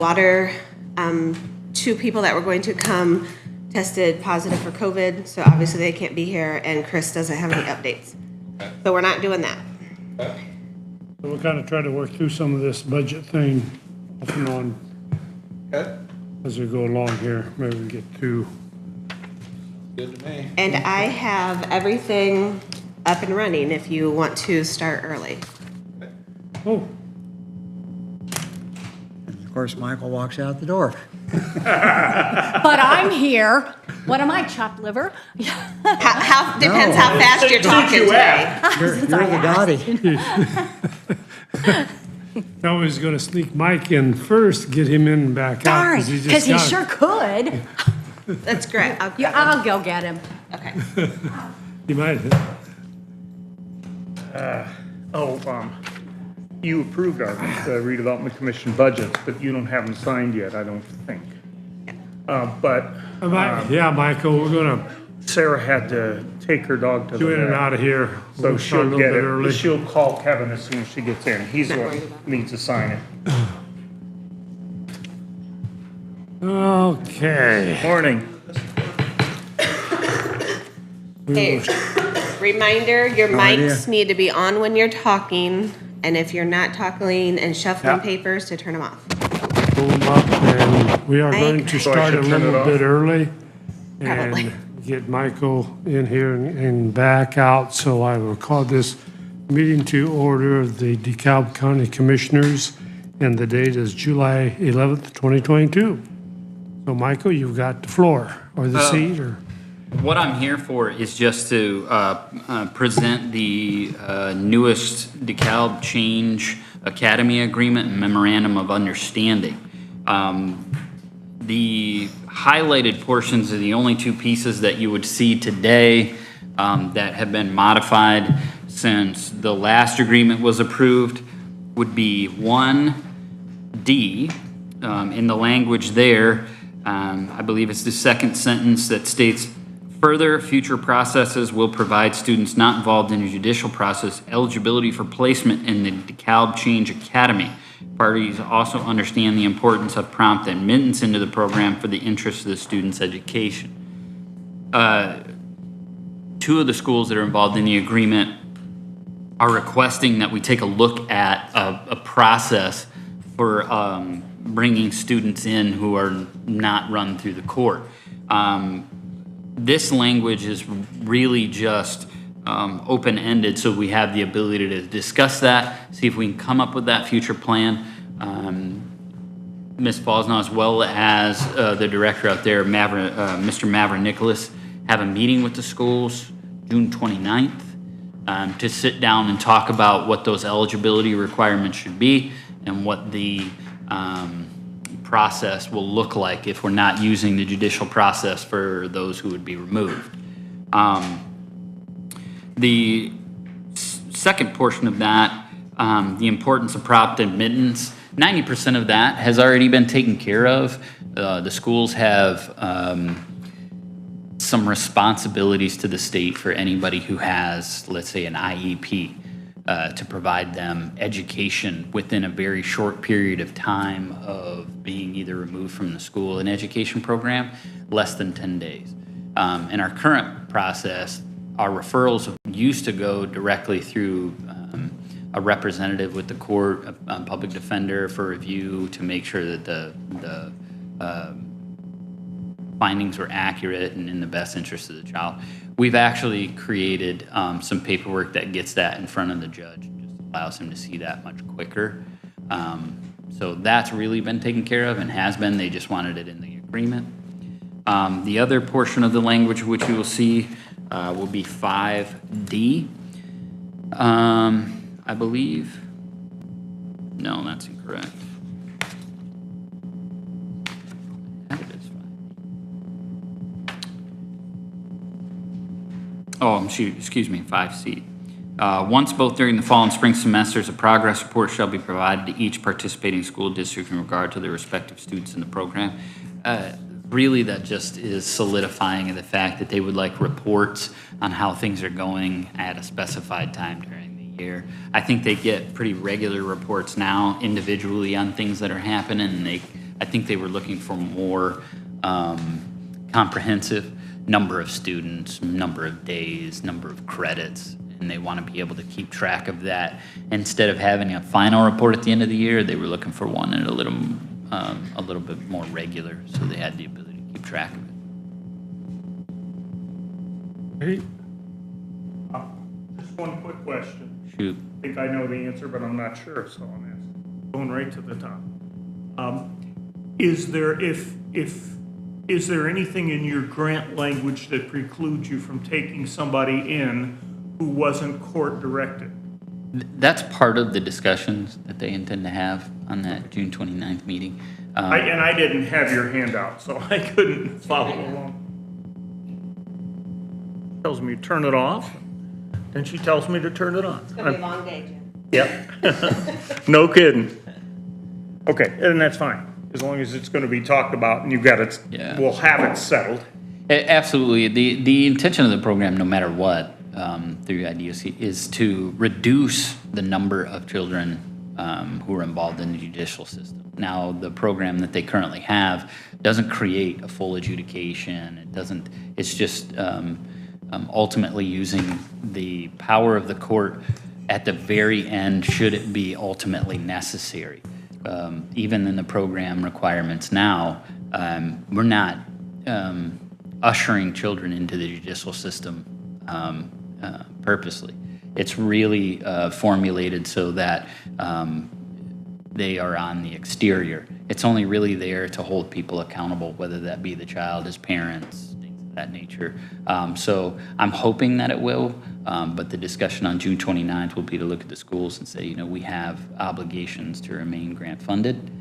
water, 2 people that were going to come tested positive for COVID, so obviously they can't be here, and Chris doesn't have any updates. Okay. So we're not doing that. Okay. So we'll kind of try to work through some of this budget thing off and on Okay. as we go along here. Maybe we get to, Good to me. And I have everything up and running if you want to start early. oh, And of course, Michael walks out the door. But I'm here. What am I, chopped liver? How depends how fast you're talking today. You're the Dottie. I was going to sneak Mike in first, get him in and back out. Darn, just because he got- sure could. That's great. I'll Yeah, grab I'll go get him. it. Okay. He might. You approved our redevelopment commission budgets, but you don't have them signed yet, I don't think. But Yeah, Michael, we're going to Sarah had to take her dog to the do in and vet. out of here. So We'll start a she'll little get bit it, early. she'll call Kevin as soon as she gets in. He's the one who needs to sign it. Okay. Morning. Hey, reminder, your idea. mics need to be on when you're talking, and if you're not talking and shuffling Yeah. papers, to turn them off. Pull them up, and we are going to So I start a should turn it little off? bit early Probably. and get Michael in here and back out. So I will call this meeting to order of the DeKalb County Commissioners, and the date is July 11th, 2022. So Michael, you've got the floor or the seat, or What I'm here for is just to present the newest DeKalb Change Academy Agreement and Memorandum of Understanding. The highlighted portions are the only 2 pieces that you would see today that have been modified since the last agreement was approved would be 1D. In the language there, I believe it's the second sentence that states, further, future processes will provide students not involved in a judicial process eligibility for placement in the DeKalb Change Academy. Parties also understand the importance of prompt admittance into the program for the interest of the student's education. 2 of the schools that are involved in the agreement are requesting that we take a look at a process for bringing students in who are not run through the court. This language is really just open-ended, so we have the ability to discuss that, see if we can come up with that future plan. Ms. Fosnaugh, as well as the director out there, Mr. Maverick Nicholas, have a meeting with the schools June 29th to sit down and talk about what those eligibility requirements should be and what the process will look like if we're not using the judicial process for those who would be removed. The second portion of that, the importance of prompt admittance, 90% of that has already been taken care of. The schools have some responsibilities to the state for anybody who has, let's say, an IEP. To provide them education within a very short period of time of being either removed from the school and education program, less than 10 days. In our current process, our referrals used to go directly through a representative with the court, a public defender for review to make sure that the findings were accurate and in the best interest of the child. We've actually created some paperwork that gets that in front of the judge and just allows him to see that much quicker. So that's really been taken care of and has been. They just wanted it in the agreement. The other portion of the language which you will see will be 5D. I believe. No, that's incorrect. Oh, excuse me, 5C. Once both during the fall and spring semesters, a progress report shall be provided to each participating school district in regard to their respective students in the program. Really, that just is solidifying the fact that they would like reports on how things are going at a specified time during the year. I think they get pretty regular reports now individually on things that are happening, and I think they were looking for more comprehensive number of students, number of days, number of credits, and they want to be able to keep track of that. Instead of having a final report at the end of the year, they were looking for one that a little bit more regular, so they had the ability to keep track of it. Okay. Just one quick question. Shoot. I think I know the answer, but I'm not sure, so I'm asking. Going right to the top. Is there anything in your grant language that precludes you from taking somebody in who wasn't court-directed? That's part of the discussions that they intend to have on that June 29th meeting. I didn't have your handout, so I couldn't follow along. Tells me to turn it off, then she tells me to turn it on. It's gonna be a long day, Jim. Yep. No kidding. Okay, and that's fine, as long as it's gonna be talked about and you've got it, Yeah. we'll have it settled. Absolutely. The intention of the program, no matter what, through IDOC, is to reduce the number of children who are involved in the judicial system. Now, the program that they currently have doesn't create a full adjudication. It's just ultimately using the power of the court at the very end, should it be ultimately necessary. Even in the program requirements now, we're not ushering children into the judicial system purposely. It's really formulated so that they are on the exterior. It's only really there to hold people accountable, whether that be the child, his parents, things of that nature. So I'm hoping that it will, but the discussion on June 29th will be to look at the schools and say, we have obligations to remain grant funded,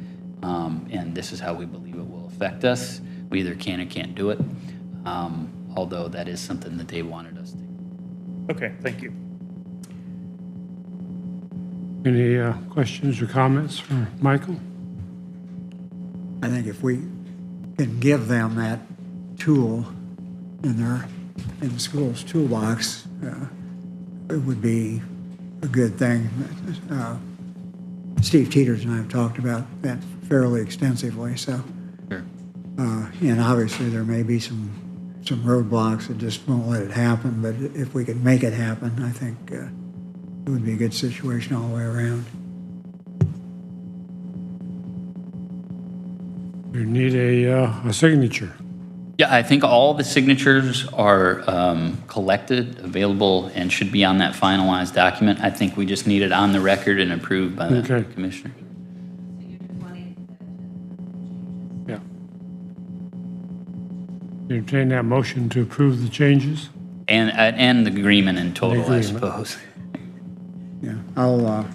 and this is how we believe it will affect us. We either can or can't do it, although that is something that they wanted us to. Okay, thank you. Any questions or comments for Michael? I think if we can give them that tool in the school's toolbox, it would be a good thing. Steve Teeters and I have talked about that fairly extensively, so. Sure. And obviously there may be some roadblocks that just won't let it happen, but if we could make it happen, I think it would be a good situation all the way around. You need a signature. Yeah, I think all the signatures are collected, available, and should be on that finalized document. I think we just need it on the record and approved by the Okay. commissioner. Yeah. Entertain that motion to approve the changes? And the agreement in total, I agreement. suppose. Yeah, I'll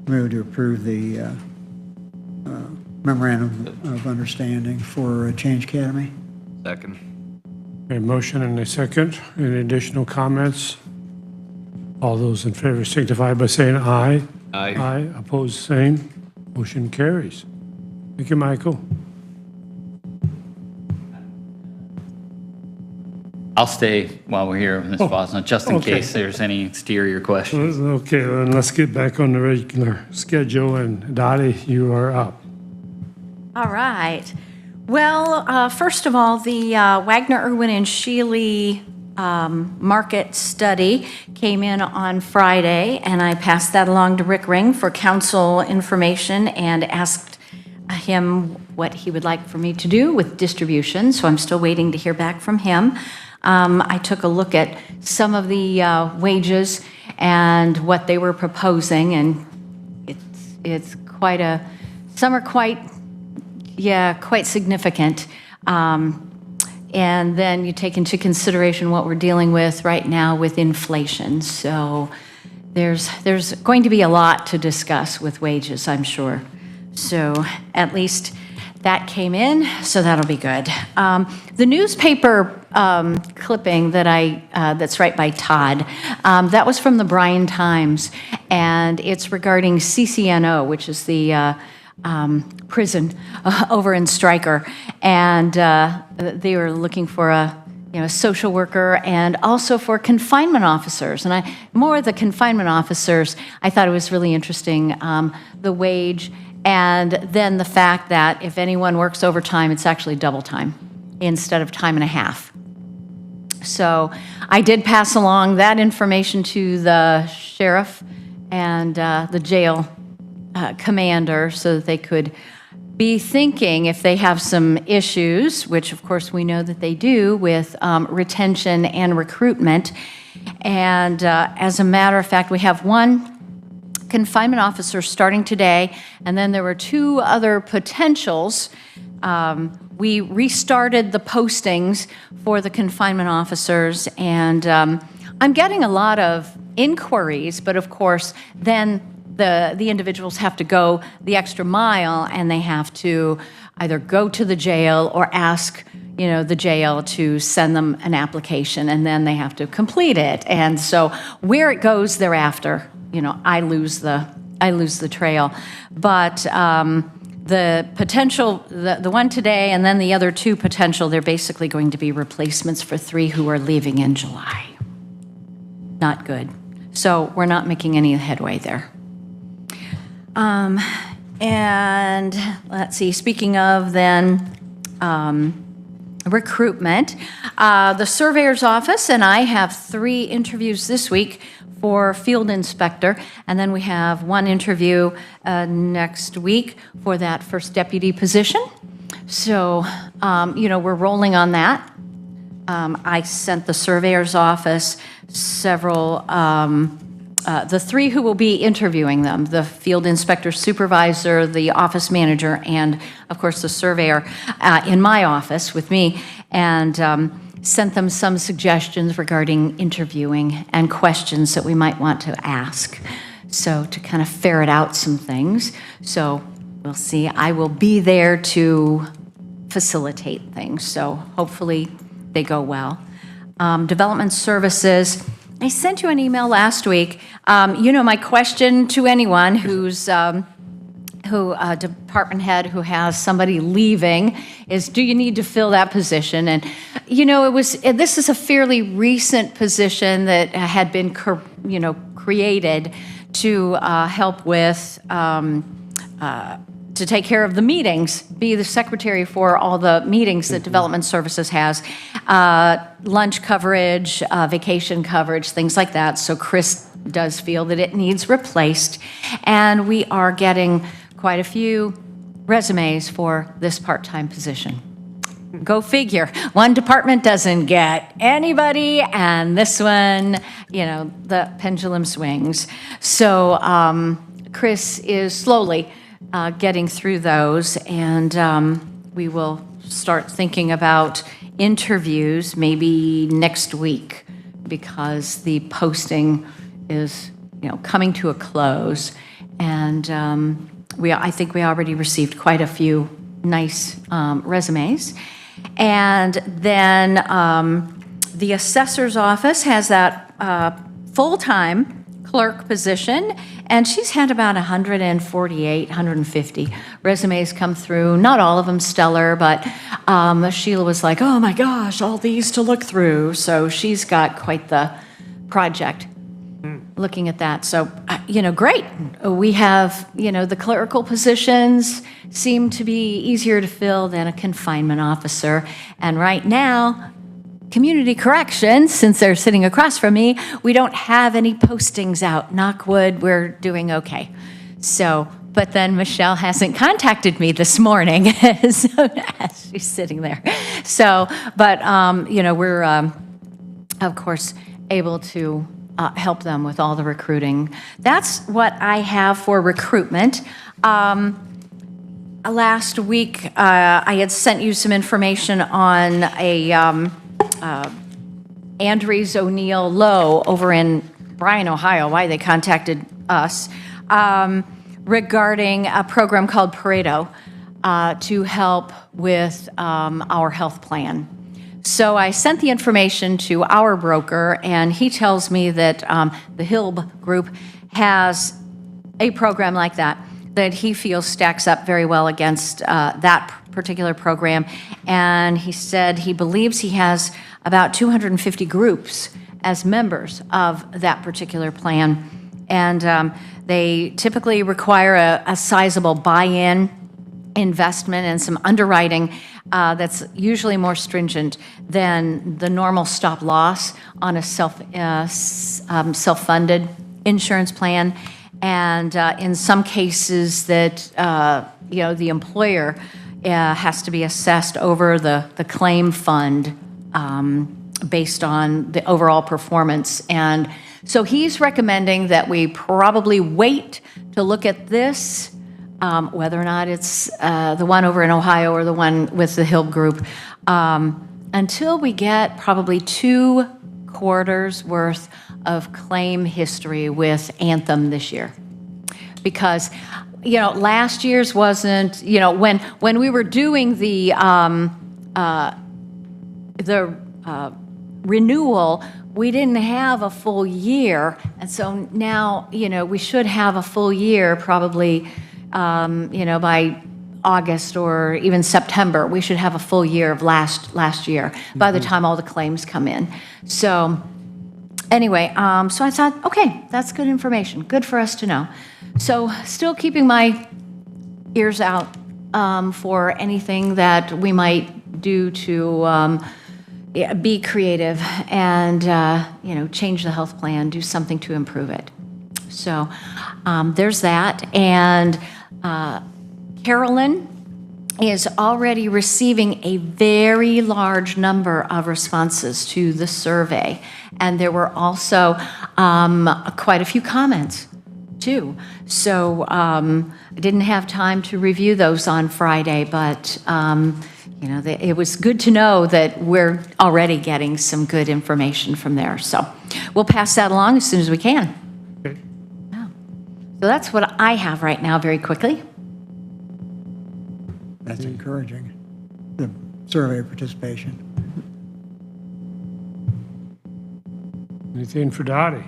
move to approve the memorandum of understanding for Change Academy. Second. A motion and a second. Any additional comments? All those in favor signify by saying aye. Aye. Aye, opposed, same. Motion carries. Thank you, Michael. I'll stay while we're here, Ms. Bosna, just in okay. case there's any exterior questions. Okay, then let's get back on the regular schedule, and Dottie, you are up. All right. Well, first of all, the Wagner, Irwin, and Shealy market study came in on Friday, and I passed that along to Rick Ring for council information and asked him what he would like for me to do with distribution, so I'm still waiting to hear back from him. I took a look at some of the wages and what they were proposing, and it's quite a, some are quite significant. And then you take into consideration what we're dealing with right now with inflation. So there's going to be a lot to discuss with wages, I'm sure. So at least that came in, so that'll be good. The newspaper clipping that that's right by Todd, that was from the Bryan Times, and it's regarding CCNO, which is the prison over in Stryker, and they were looking for a social worker and also for confinement officers. And more of the confinement officers, I thought it was really interesting, the wage And then the fact that if anyone works overtime, it's actually double time instead of time and a half. So I did pass along that information to the sheriff and the jail commander so that they could be thinking if they have some issues, which of course we know that they do, with retention and recruitment. And as a matter of fact, we have one confinement officer starting today, and then there were 2 other potentials. We restarted the postings for the confinement officers, and I'm getting a lot of inquiries, but of course, then the individuals have to go the extra mile, and they have to either go to the jail or ask, the jail to send them an application, and then they have to complete it. And so where it goes thereafter, I lose the trail. But the potential, the one today, and then the other 2 potential, they're basically going to be replacements for 3 who are leaving in July. Not good. So we're not making any headway there. And let's see, speaking of then recruitment, the surveyor's office and I have 3 interviews this week for field inspector, and then we have 1 interview next week for that first deputy position. So, we're rolling on that. I sent the surveyor's office several, the 3 who will be interviewing them, the field inspector supervisor, the office manager, and of course the surveyor in my office with me, and sent them some suggestions regarding interviewing and questions that we might want to ask. So to kind of ferret out some things. So we'll see. I will be there to facilitate things. So hopefully they go well. Development services. I sent you an email last week. My question to anyone who's department head who has somebody leaving is, do you need to fill that position? And this is a fairly recent position that had been created to help with to take care of the meetings, be the secretary for all the meetings that Development Services has, lunch coverage, vacation coverage, things like that. So Chris does feel that it needs replaced, and we are getting quite a few resumes for this part-time position. Go figure. One department doesn't get anybody, and this one, the pendulum swings. So Chris is slowly getting through those, and we will start thinking about interviews maybe next week, because the posting is coming to a close, and I think we already received quite a few nice resumes. And then the assessor's office has that full-time clerk position, and she's had about 148, 150 resumes come through. Not all of them stellar, but Sheila was like, oh my gosh, all these to look through. So she's got quite the project looking at that. So, great. We have, the clerical positions seem to be easier to fill than a confinement officer. And right now, community corrections, since they're sitting across from me, we don't have any postings out. Knock wood, we're doing okay. So, but then Michelle hasn't contacted me this morning, so she's sitting there. So, but, we're, of course, able to help them with all the recruiting. That's what I have for recruitment. Last week, I had sent you some information on a Andres O'Neill Lowe over in Bryan, Ohio, why they contacted us, regarding a program called Pareto to help with our health plan. So I sent the information to our broker, and he tells me that the HILB group has a program like that he feels stacks up very well against that particular program. And he said he believes he has about 250 groups as members of that particular plan. And they typically require a sizable buy-in investment and some underwriting that's usually more stringent than the normal stop loss on a self-funded insurance plan. And in some cases that, the employer has to be assessed over the claim fund based on the overall performance. And so he's recommending that we probably wait to look at this, whether or not it's the one over in Ohio or the one with the Hill Group, until we get probably 2 quarters worth of claim history with Anthem this year. Because, last year's wasn't, when we were doing the renewal, we didn't have a full year. And so now, we should have a full year probably, by August or even September. We should have a full year of last year by the time all the claims come in. So anyway, so I thought, okay, that's good information. Good for us to know. So still keeping my ears out for anything that we might do to be creative and, change the health plan, do something to improve it. So there's that. And Carolyn is already receiving a very large number of responses to the survey. And there were also quite a few comments, too. So I didn't have time to review those on Friday, but it was good to know that we're already getting some good information from there. So we'll pass that along as soon as we can. Okay. Yeah. So that's what I have right now, very quickly. That's encouraging, the survey participation. Anything for Dottie?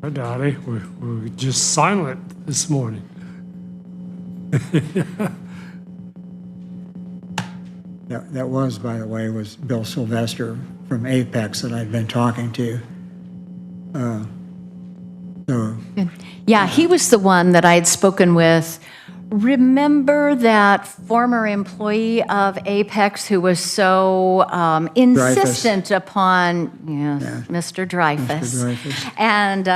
Hi, Dottie. We're just silent this morning. That was, by the way, was Bill Sylvester from Apex that I'd been talking to. So Yeah, he was the one that I had spoken with. Remember that former employee of Apex who was so insistent upon Mr. Dreyfus. Mr. Dreyfus. And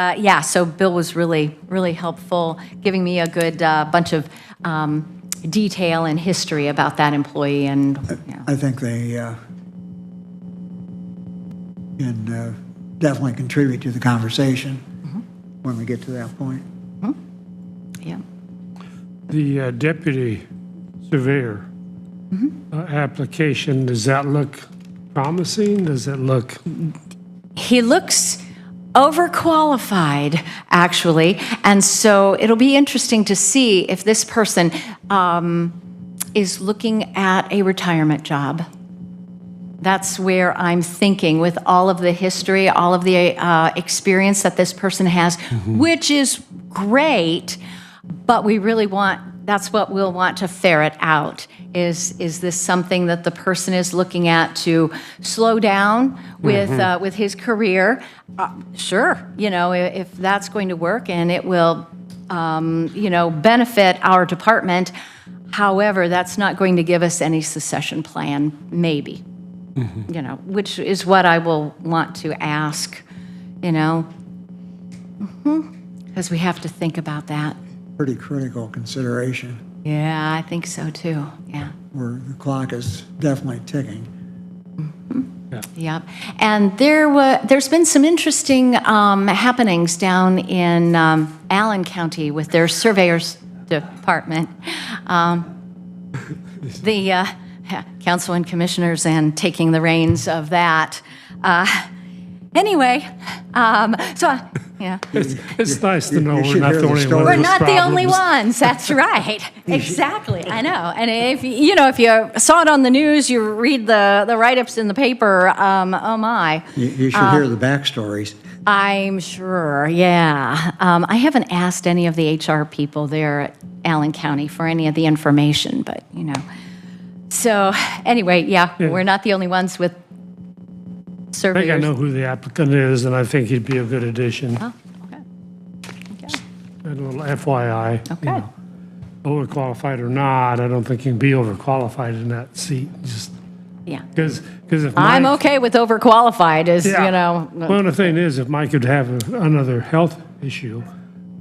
so Bill was really, really helpful, giving me a good bunch of detail and history about that employee. And I think they can definitely contribute to the conversation when we get to that point. yeah. The deputy surveyor application, does that look promising? Does it look? He looks overqualified, actually, and so it'll be interesting to see if this person is looking at a retirement job. That's where I'm thinking with all of the history, all of the experience that this person has, which is great, but we really that's what we'll want to ferret out. Is this something that the person is looking at to slow down with his career? Sure, if that's going to work and it will, benefit our department. However, that's not going to give us any succession plan, maybe. Which is what I will want to ask, because we have to think about that. Pretty critical consideration, Yeah, I think so too. Yeah. where the clock is definitely ticking. Yep. And there's been some interesting happenings down in Allen County with their surveyors department. The council and commissioners and taking the reins of that. Anyway, It's nice to know you we're should not hear the the only story. ones. we're with not the only problems. ones. That's right. Exactly. I know. And if you saw it on the news, you read the write-ups in the paper. Oh my. You should hear the backstories. I'm sure. Yeah. I haven't asked any of the HR people there at Allen County for any of the information, but So anyway, we're not the only ones with I think I surveyors. know who the applicant is, and I think he'd be a good addition. Oh, okay. Okay. A little FYI. you Okay. know. Overqualified or not, I don't think you can be overqualified in that seat, just, Yeah. because if I'm Mike. okay with overqualified as, Yeah. you know. Well, the thing is, if Mike could have another health issue,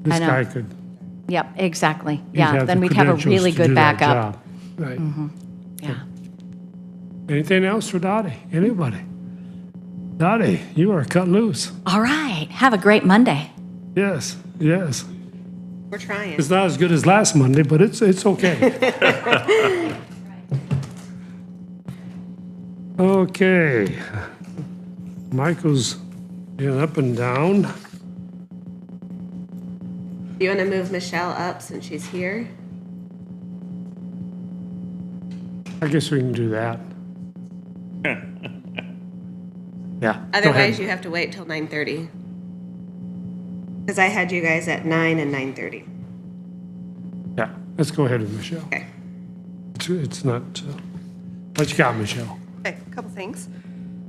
this I know. guy could. Yep, exactly. he'd Yeah, have then the we'd have a credentials really to good do that backup. job. Right. Yeah. Anything else for Dottie? Anybody? Dottie, you are cut loose. All right. Have a great Monday. Yes, yes. We're trying. It's not as good as last Monday, but it's okay. Okay. Michael's been up and down. Do you want to move Michelle up since she's here? I guess we can do that. Yeah. go Otherwise, ahead. you have to wait till 9:30. Because I had you guys at 9 and 9:30. Yeah, let's go ahead with Michelle. Okay. It's not, what you got, Michelle? Okay, a couple things.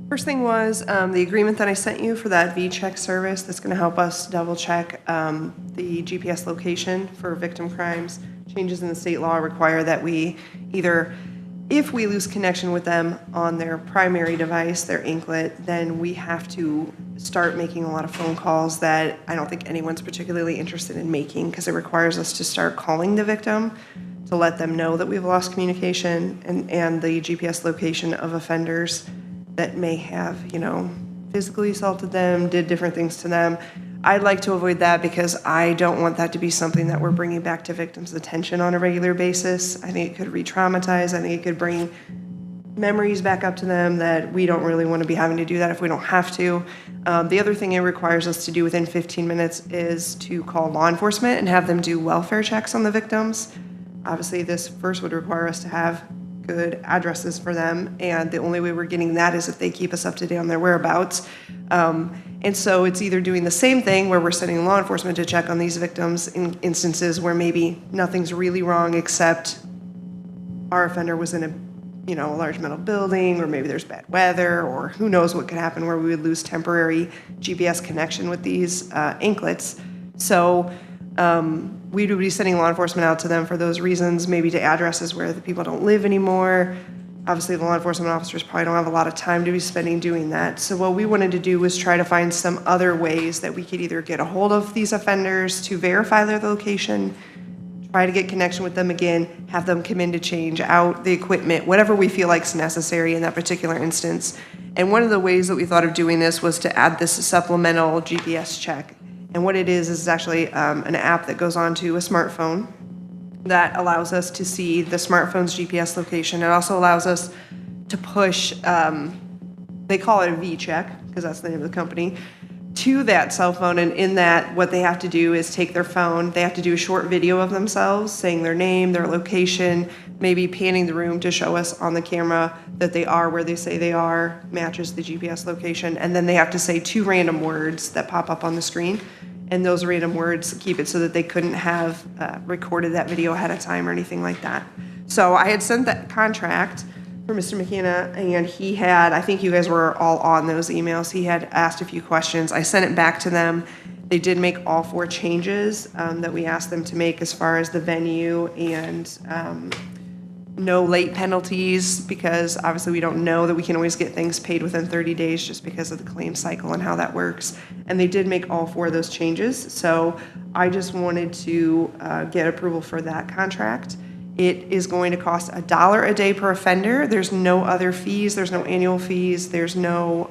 First thing was the agreement that I sent you for that V-check service that's going to help us double check the GPS location for victim crimes. Changes in the state law require that we either, if we lose connection with them on their primary device, their inklet, then we have to start making a lot of phone calls that I don't think anyone's particularly interested in making because it requires us to start calling the victim to let them know that we've lost communication and the GPS location of offenders that may have, physically assaulted them, did different things to them. I'd like to avoid that because I don't want that to be something that we're bringing back to victims' attention on a regular basis. I think it could re-traumatize. I think it could bring memories back up to them that we don't really want to be having to do that if we don't have to. The other thing it requires us to do within 15 minutes is to call law enforcement and have them do welfare checks on the victims. Obviously, this first would require us to have good addresses for them, and the only way we're getting that is if they keep us up to date on their whereabouts. And so it's either doing the same thing where we're sending law enforcement to check on these victims in instances where maybe nothing's really wrong except our offender was in a large metal building, or maybe there's bad weather, or who knows what could happen where we would lose temporary GPS connection with these inklets. So we would be sending law enforcement out to them for those reasons, maybe to addresses where the people don't live anymore. Obviously, the law enforcement officers probably don't have a lot of time to be spending doing that. So what we wanted to do was try to find some other ways that we could either get a hold of these offenders to verify their location, try to get connection with them again, have them come in to change out the equipment, whatever we feel like is necessary in that particular instance. And one of the ways that we thought of doing this was to add this supplemental GPS check. And what it is actually an app that goes onto a smartphone that allows us to see the smartphone's GPS location. It also allows us to push, they call it a V-check, because that's the name of the company, to that cell phone. And in that, what they have to do is take their phone, they have to do a short video of themselves, saying their name, their location, maybe panning the room to show us on the camera that they are where they say they are, matches the GPS location. And then they have to say 2 random words that pop up on the screen. And those random words keep it so that they couldn't have recorded that video ahead of time or anything like that. So I had sent that contract for Mr. McKenna, and he had, I think you guys were all on those emails, he had asked a few questions. I sent it back to them. They did make all 4 changes that we asked them to make as far as the venue and no late penalties, because obviously we don't know that we can always get things paid within 30 days just because of the claim cycle and how that works. And they did make all 4 of those changes. So I just wanted to get approval for that contract. It is going to cost $1 a day per offender. There's no other fees. There's no annual fees. There's no,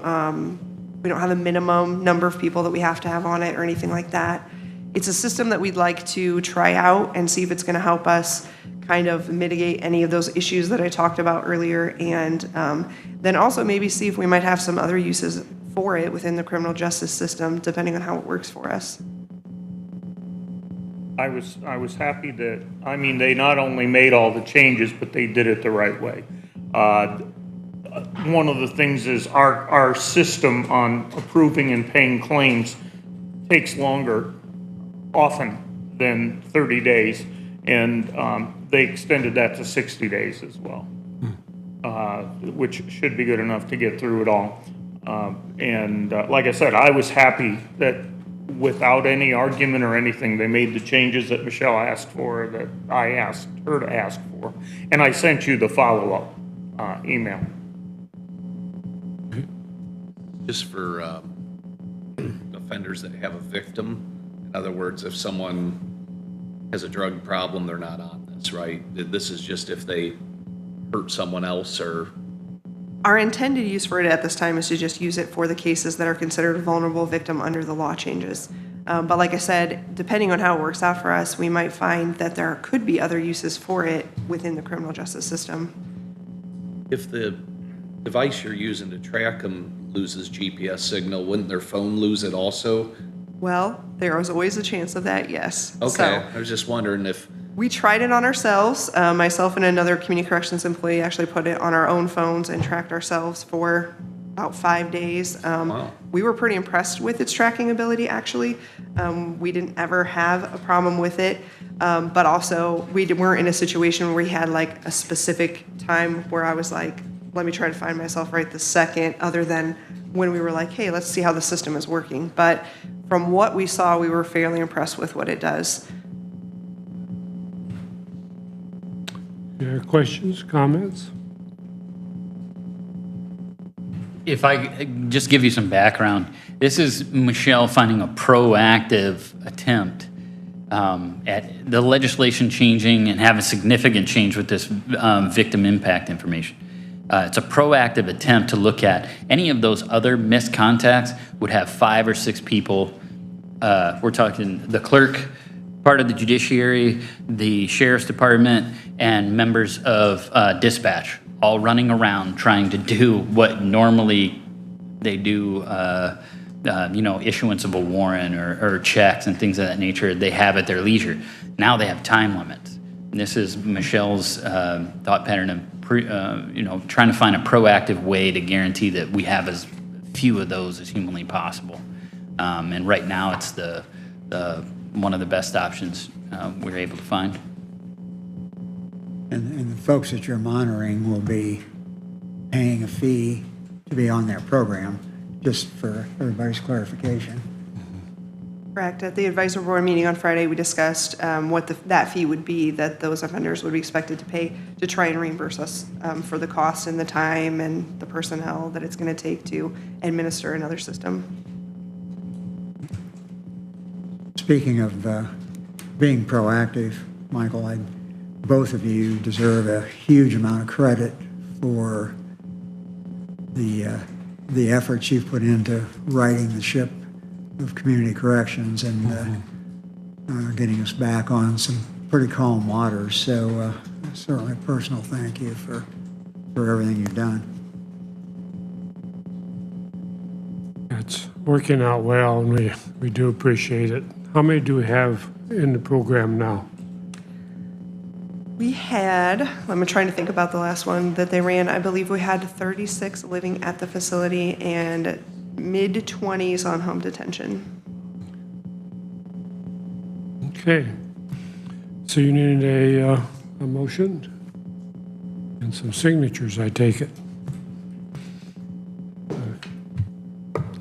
we don't have a minimum number of people that we have to have on it or anything like that. It's a system that we'd like to try out and see if it's going to help us kind of mitigate any of those issues that I talked about earlier, and then also maybe see if we might have some other uses for it within the criminal justice system, depending on how it works for us. I was happy that, they not only made all the changes, but they did it the right way. One of the things is our system on approving and paying claims takes longer often than 30 days, and they extended that to 60 days as well, which should be good enough to get through it all. Like I said, I was happy that without any argument or anything, they made the changes that Michelle asked for, that I asked her to ask for. And I sent you the follow-up email. Just for offenders that have a victim. In other words, if someone has a drug problem, they're not on this, right? This is just if they hurt someone else or... Our intended use for it at this time is to just use it for the cases that are considered a vulnerable victim under the law changes. But like I said, depending on how it works out for us, we might find that there could be other uses for it within the criminal justice system. If the device you're using to track them loses GPS signal, wouldn't their phone lose it also? Well, there is always a chance of that, yes. Okay, So, I was just wondering if... we tried it on ourselves. Myself and another community corrections employee actually put it on our own phones and tracked ourselves for about 5 days. Wow. We were pretty impressed with its tracking ability, actually. We didn't ever have a problem with it, but also we weren't in a situation where we had like a specific time where I was like, let me try to find myself right this second, other than when we were like, hey, let's see how the system is working. But from what we saw, we were fairly impressed with what it does. Questions, comments? If I just give you some background, this is Michelle finding a proactive attempt at the legislation changing and have a significant change with this victim impact information. It's a proactive attempt to look at any of those other missed contacts would have 5 or 6 people. We're talking the clerk, part of the judiciary, the sheriff's department, and members of dispatch, all running around trying to do what normally they do, issuance of a warrant or checks and things of that nature. They have at their leisure. Now they have time limits. And this is Michelle's thought pattern of trying to find a proactive way to guarantee that we have as few of those as humanly possible. And right now, it's the one of the best options we're able to find. And the folks that you're monitoring will be paying a fee to be on their program, just for everybody's clarification. Correct. At the advisory board meeting on Friday, we discussed what that fee would be that those offenders would be expected to pay to try and reimburse us for the cost and the time and the personnel that it's going to take to administer another system. Speaking of being proactive, Michael, both of you deserve a huge amount of credit for the efforts you've put into righting the ship of community corrections and getting us back on some pretty calm waters. So certainly a personal thank you for everything you've done. It's working out well, and we do appreciate it. How many do we have in the program now? We had, I'm trying to think about the last one that they ran. I believe we had 36 living at the facility and mid-20s on home detention. Okay. So you need a motion and some signatures, I take it.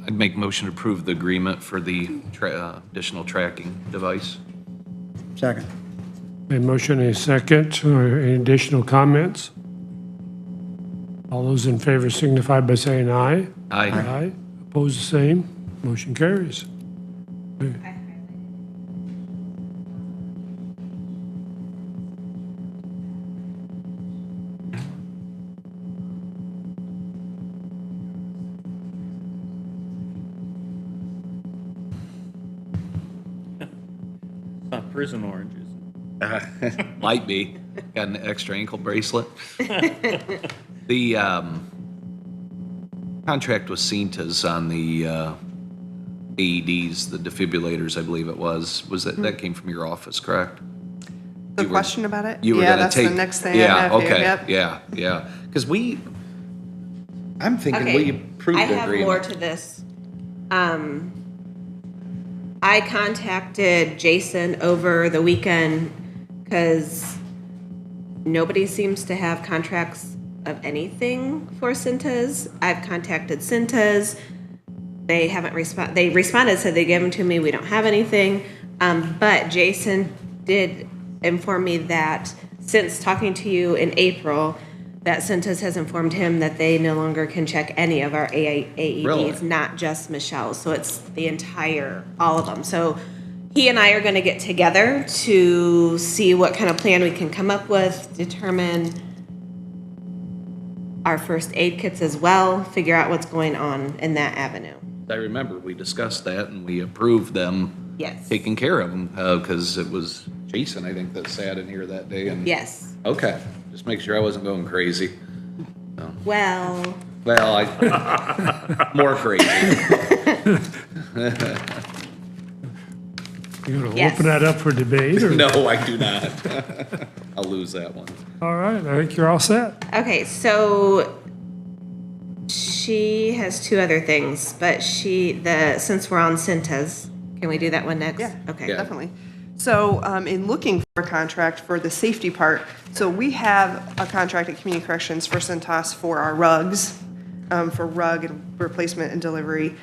I'd make motion to approve the agreement for the additional tracking device. Second. A motion and a second. Any additional comments? All those in favor signify by saying aye. Aye. Aye. Opposed, the same. Motion carries. Not prison oranges. Might be. Got an extra ankle bracelet. The contract with Cintas on the AEDs, the defibrillators, I believe it was that came from your office, correct? The question about it? You were Yeah, gonna that's take. the next thing I Yeah, have here. okay, Yep. yeah. Because I'm thinking we Okay, approved I the have more agreement. to this. I contacted Jason over the weekend because nobody seems to have contracts of anything for Cintas. I've contacted Cintas. They haven't they responded, said they give them to me. We don't have anything. But Jason did inform me that since talking to you in April, that Cintas has informed him that they no longer can check any of our AEDs, Really? not just Michelle's. So it's the entire, all of them. So he and I are going to get together to see what kind of plan we can come up with, determine our first aid kits as well, figure out what's going on in that avenue. I remember we discussed that and we approved them Yes. taking care of them, because it was Jason, I think, that sat in here that day and. Yes. Okay, just make sure I wasn't going crazy. Well, More crazy. You gonna Yes. open that up for debate, or? No, I do not. I'll lose that one. All right, I think you're all set. okay, so she has two other things, but since we're on Cintas, can we do that one next? Yeah. Okay. Yeah. Definitely. So in looking for a contract for the safety part, so we have a contract at Community Corrections for Cintas for our rugs, for rug and replacement and delivery.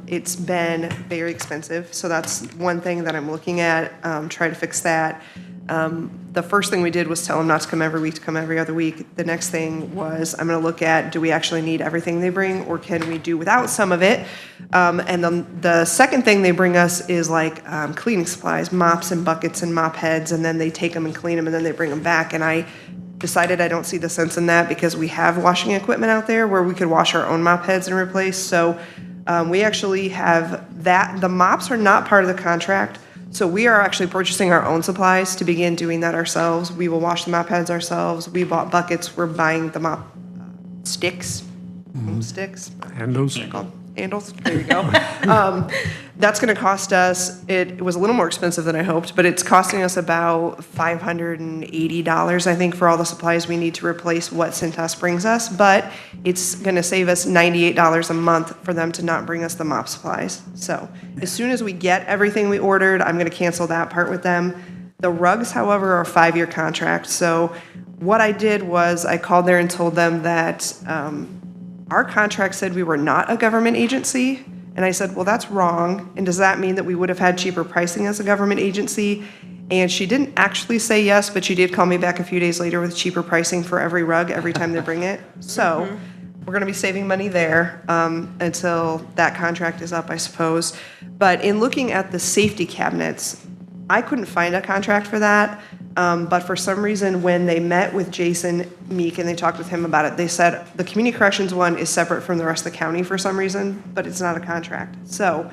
It's been very expensive, so that's one thing that I'm looking at, try to fix that. The first thing we did was tell them not to come every week, to come every other week. The next thing was, I'm gonna look at, do we actually need everything they bring, or can we do without some of it? And then the second thing they bring us is like cleaning supplies, mops and buckets and mop heads, and then they take them and clean them, and then they bring them back. And I decided I don't see the sense in that, because we have washing equipment out there where we could wash our own mop heads and replace. So we actually have that. The mops are not part of the contract. So we are actually purchasing our own supplies to begin doing that ourselves. We will wash the mop heads ourselves. We bought buckets. We're buying the mop sticks, sticks. Handles. Handles. There you go. That's going to cost us. It was a little more expensive than I hoped, but it's costing us about $580, I think, for all the supplies we need to replace what Cintas brings us. But it's going to save us $98 a month for them to not bring us the mop supplies. So as soon as we get everything we ordered, I'm going to cancel that part with them. The rugs, however, are a 5-year contract. So what I did was I called there and told them that our contract said we were not a government agency. And I said, well, that's wrong. And does that mean that we would have had cheaper pricing as a government agency? And she didn't actually say yes, but she did call me back a few days later with cheaper pricing for every rug every time they bring it. So we're going to be saving money there until that contract is up, I suppose. But in looking at the safety cabinets, I couldn't find a contract for that. But for some reason, when they met with Jason Meek and they talked with him about it, they said the community corrections one is separate from the rest of the county for some reason, but it's not a contract. So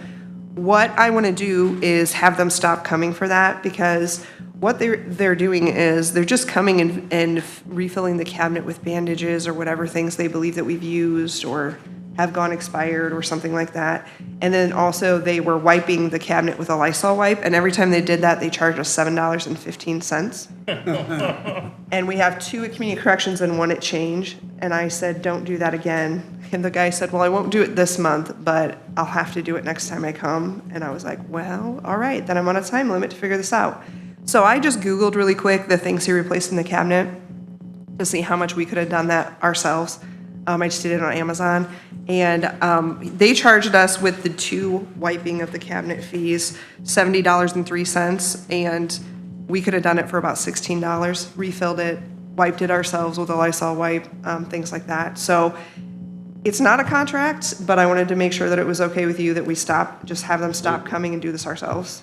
what I want to do is have them stop coming for that, because what they're doing is they're just coming and refilling the cabinet with bandages or whatever things they believe that we've used or have gone expired or something like that. And then also they were wiping the cabinet with a Lysol wipe, and every time they did that, they charged us $7.15. And we have 2 at Community Corrections and 1 at Change. And I said, don't do that again. And the guy said, well, I won't do it this month, but I'll have to do it next time I come. And I was like, well, all right, then I'm on a time limit to figure this out. So I just Googled really quick the things he replaced in the cabinet to see how much we could have done that ourselves. I just did it on Amazon. And they charged us with the 2 wiping of the cabinet fees, $70.03. And we could have done it for about $16, refilled it, wiped it ourselves with a Lysol wipe, things like that. So it's not a contract, but I wanted to make sure that it was okay with you that we just have them stop coming and do this ourselves.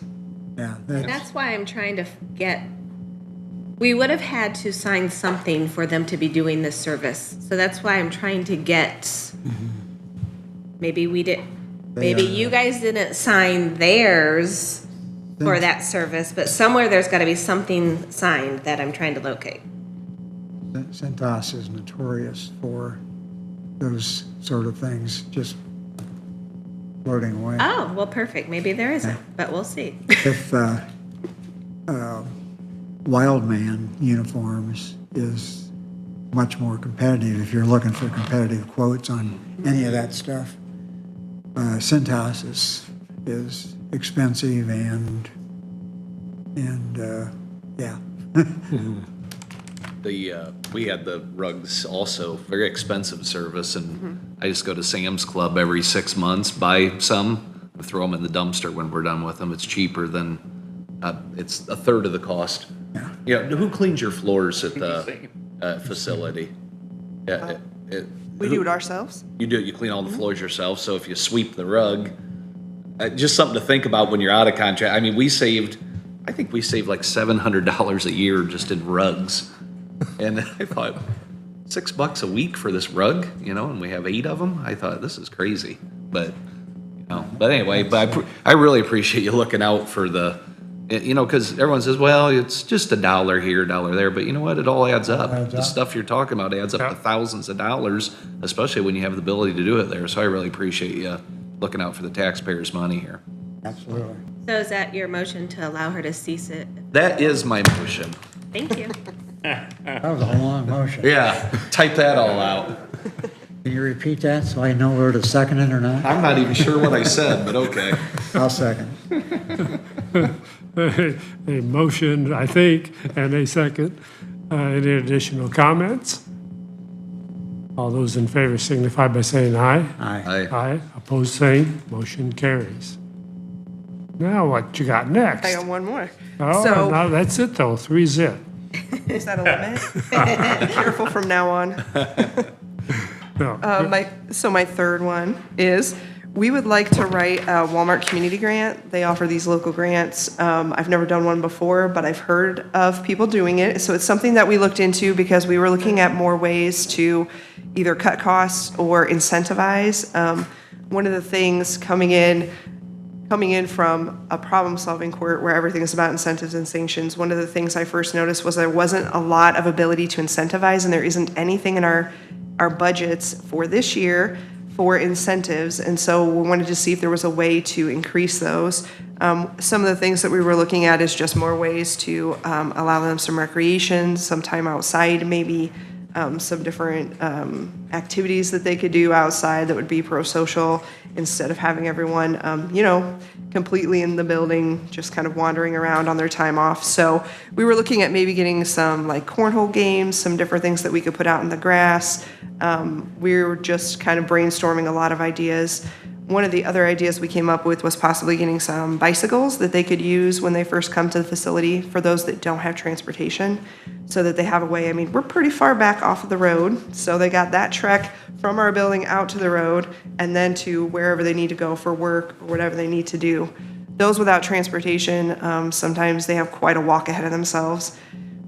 Yeah, That's why I'm trying to we would have had to sign something for them to be doing this service. So that's why I'm trying to get, maybe you guys didn't sign theirs for that service, but somewhere there's got to be something signed that I'm trying to locate. Cintas is notorious for those sort of things just floating away. Oh, well, perfect. Maybe there isn't, but we'll see. If Wildman Uniforms is much more competitive, if you're looking for competitive quotes on any of that stuff, Cintas is expensive and yeah. we had the rugs also, very expensive service, and I just go to Sam's Club every 6 months, buy some, and throw them in the dumpster when we're done with them. It's cheaper than, it's a third of the cost. Yeah, who cleans your floors at the facility? Yeah, We do it ourselves. you do, you clean all the floors yourself, so if you sweep the rug, just something to think about when you're out of contract. I mean, I think we saved like $700 a year just in rugs. And I thought, $6 a week for this rug, and we have 8 of them? I thought, this is crazy. But, but anyway, I really appreciate you looking out for the, because everyone says, well, it's just $1 here, $1 there, but you know what? It all adds up. The stuff you're talking about adds up to thousands of dollars, especially when you have the ability to do it there. So I really appreciate you looking out for the taxpayers' money here. Absolutely. So is that your motion to allow her to cease it? That is my motion. Thank you. That was a long motion. Yeah, type that all out. Can you repeat that so I know whether to second it or not? I'm not even sure what I said, but okay. I'll second. A motion, I think, and a second. Any additional comments? All those in favor signify by saying aye. Aye. Aye. Opposed, same. Motion carries. Now what you got next? I got one more. Oh, So- no, that's it though. 3's it. Is that a limit? Be careful from now on. No. My third one is, we would like to write a Walmart community grant. They offer these local grants. I've never done one before, but I've heard of people doing it. So it's something that we looked into because we were looking at more ways to either cut costs or incentivize. One of the things coming in from a problem-solving court where everything is about incentives and sanctions, one of the things I first noticed was there wasn't a lot of ability to incentivize, and there isn't anything in our budgets for this year for incentives. And so we wanted to see if there was a way to increase those. Some of the things that we were looking at is just more ways to allow them some recreation, some time outside, maybe some different activities that they could do outside that would be pro-social, instead of having everyone, completely in the building, just kind of wandering around on their time off. So we were looking at maybe getting some like cornhole games, some different things that we could put out in the grass. We were just kind of brainstorming a lot of ideas. One of the other ideas we came up with was possibly getting some bicycles that they could use when they first come to the facility for those that don't have transportation, so that they have a way. I mean, we're pretty far back off of the road, so they got that trek from our building out to the road and then to wherever they need to go for work or whatever they need to do. Those without transportation, sometimes they have quite a walk ahead of themselves.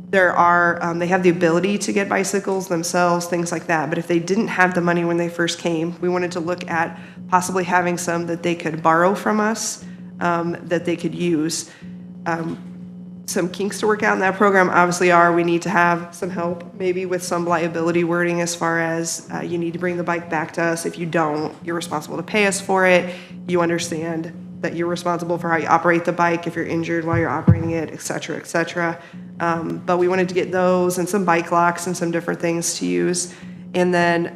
They have the ability to get bicycles themselves, things like that. But if they didn't have the money when they first came, we wanted to look at possibly having some that they could borrow from us, that they could use. Some kinks to work out in that program obviously we need to have some help, maybe with some liability wording as far as you need to bring the bike back to us. If you don't, you're responsible to pay us for it. You understand that you're responsible for how you operate the bike if you're injured while you're operating it, et cetera, et cetera. But we wanted to get those and some bike locks and some different things to use. And then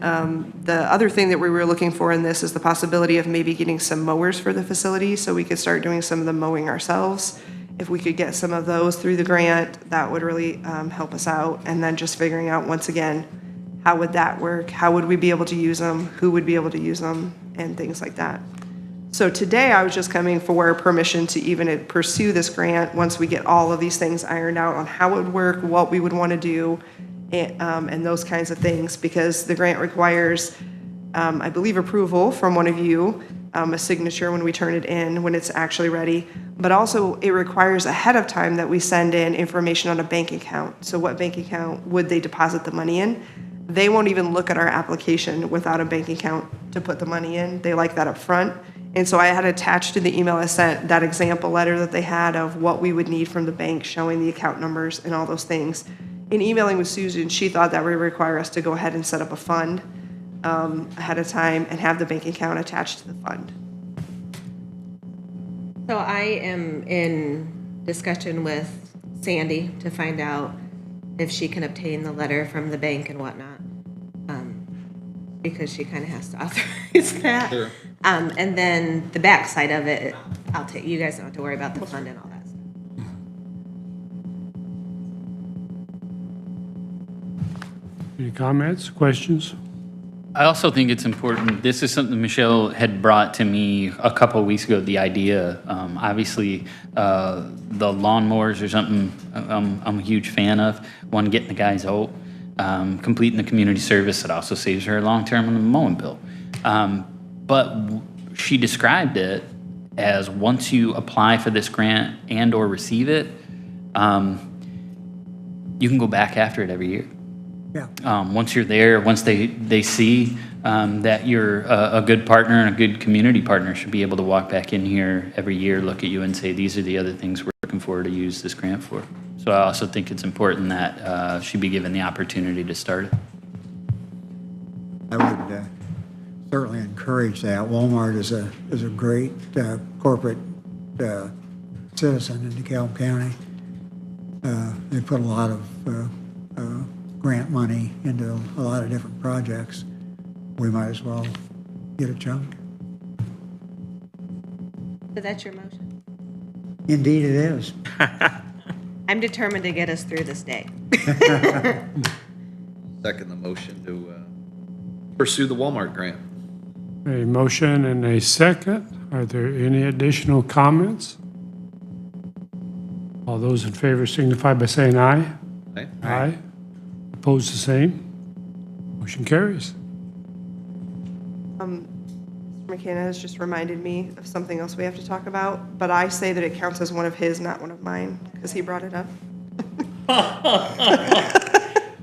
the other thing that we were looking for in this is the possibility of maybe getting some mowers for the facility so we could start doing some of the mowing ourselves. If we could get some of those through the grant, that would really help us out. And then just figuring out, once again, how would that work? How would we be able to use them? Who would be able to use them? And things like that. So today I was just coming for permission to even pursue this grant once we get all of these things ironed out on how it would work, what we would want to do, and those kinds of things, because the grant requires, I believe, approval from one of you, a signature when we turn it in, when it's actually ready, but also it requires ahead of time that we send in information on a bank account. So what bank account would they deposit the money in? They won't even look at our application without a bank account to put the money in. They like that up front. And so I had attached to the email I sent that example letter that they had of what we would need from the bank, showing the account numbers and all those things. In emailing with Susan, she thought that would require us to go ahead and set up a fund ahead of time and have the bank account attached to the fund. So I am in discussion with Sandy to find out if she can obtain the letter from the bank and whatnot, because she kind of has to authorize that. Sure. And then the backside of it, I'll take. You guys don't have to worry about the fund and all that stuff. Any comments, questions? I also think it's important, this is something Michelle had brought to me a couple of weeks ago, the idea. Obviously, the lawnmowers are something I'm a huge fan of. One, getting the guys out, completing the community service, it also saves her long-term on the mowing bill. She described it as once you apply for this grant and or receive it, you can go back after it every year. Yeah. Once you're there, once they see that you're a good partner and a good community partner, should be able to walk back in here every year, look at you and say, these are the other things we're looking for to use this grant for. So I also think it's important that she be given the opportunity to start it. I would certainly encourage that. Walmart is a great corporate citizen in DeKalb County. They put a lot of grant money into a lot of different projects. We might as well get a chunk. So that's your motion. Indeed it is. I'm determined to get us through this day. Second the motion to pursue the Walmart grant. A motion and a second. Are there any additional comments? All those in favor signify by saying aye. Aye. Aye. Opposed, the same. Motion carries. Mr. McKenna has just reminded me of something else we have to talk about, but I say that it counts as one of his, not one of mine, because he brought it up.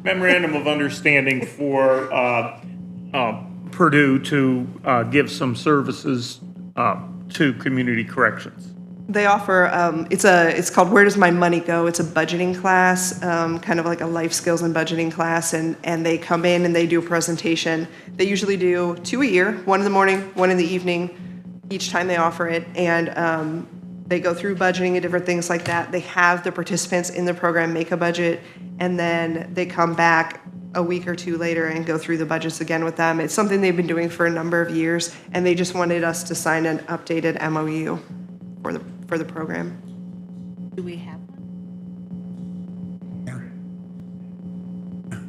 Memorandum of understanding for Purdue to give some services to community corrections. They offer, it's called Where Does My Money Go? It's a budgeting class, kind of like a life skills and budgeting class, and they come in and they do a presentation. They usually do 2 a year, 1 in the morning, 1 in the evening, each time they offer it, and they go through budgeting and different things like that. They have the participants in the program make a budget, and then they come back a week or 2 later and go through the budgets again with them. It's something they've been doing for a number of years, and they just wanted us to sign an updated MOU for the program. Do we have one?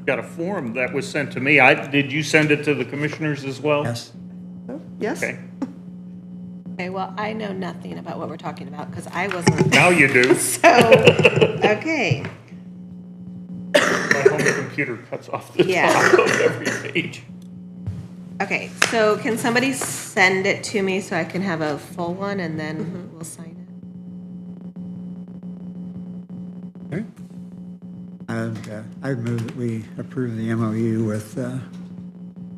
Got a form that was sent to me. Did you send it to the commissioners as well? Yes. Oh, yes? Okay. Okay, well, I know nothing about what we're talking about because I wasn't. Now you do. So, okay. My home computer cuts off the Yeah. top of every page. Okay, so can somebody send it to me so I can have a full one and then we'll sign it? Okay. I'd move that we approve the MOU with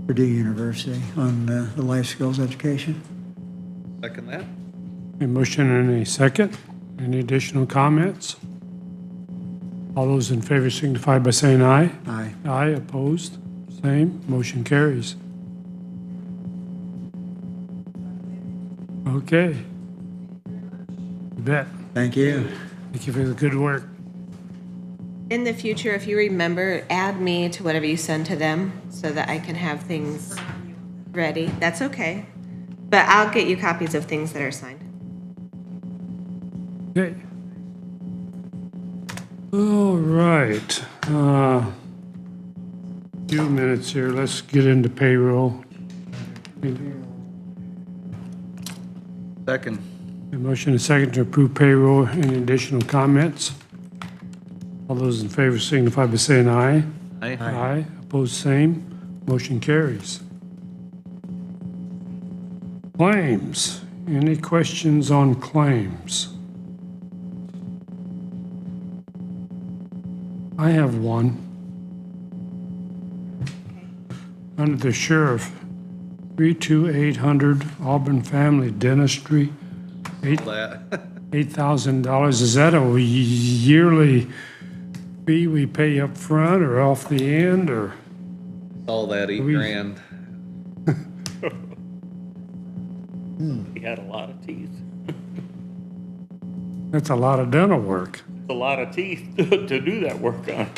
Purdue University on the life skills education. Second that? A motion and a second. Any additional comments? All those in favor signify by saying aye. Aye. Aye, opposed, same, motion carries. Okay. You bet. Thank you. Thank you for the good work. In the future, if you remember, add me to whatever you send to them so that I can have things ready. That's okay. But I'll get you copies of things that are signed. Okay. All right. Few minutes here. Let's get into payroll. Second. A motion and a second to approve payroll. Any additional comments? All those in favor signify by saying aye. Aye. Aye. Opposed, same. Motion carries. Claims. Any questions on claims? I have one. Under the sheriff, 32800 Auburn Family Dentistry, That. $8,000. Is that a yearly fee we pay up front or off the end, or? All that $8,000. He had a lot of teeth. That's a lot of dental work. A lot of teeth to do that work on.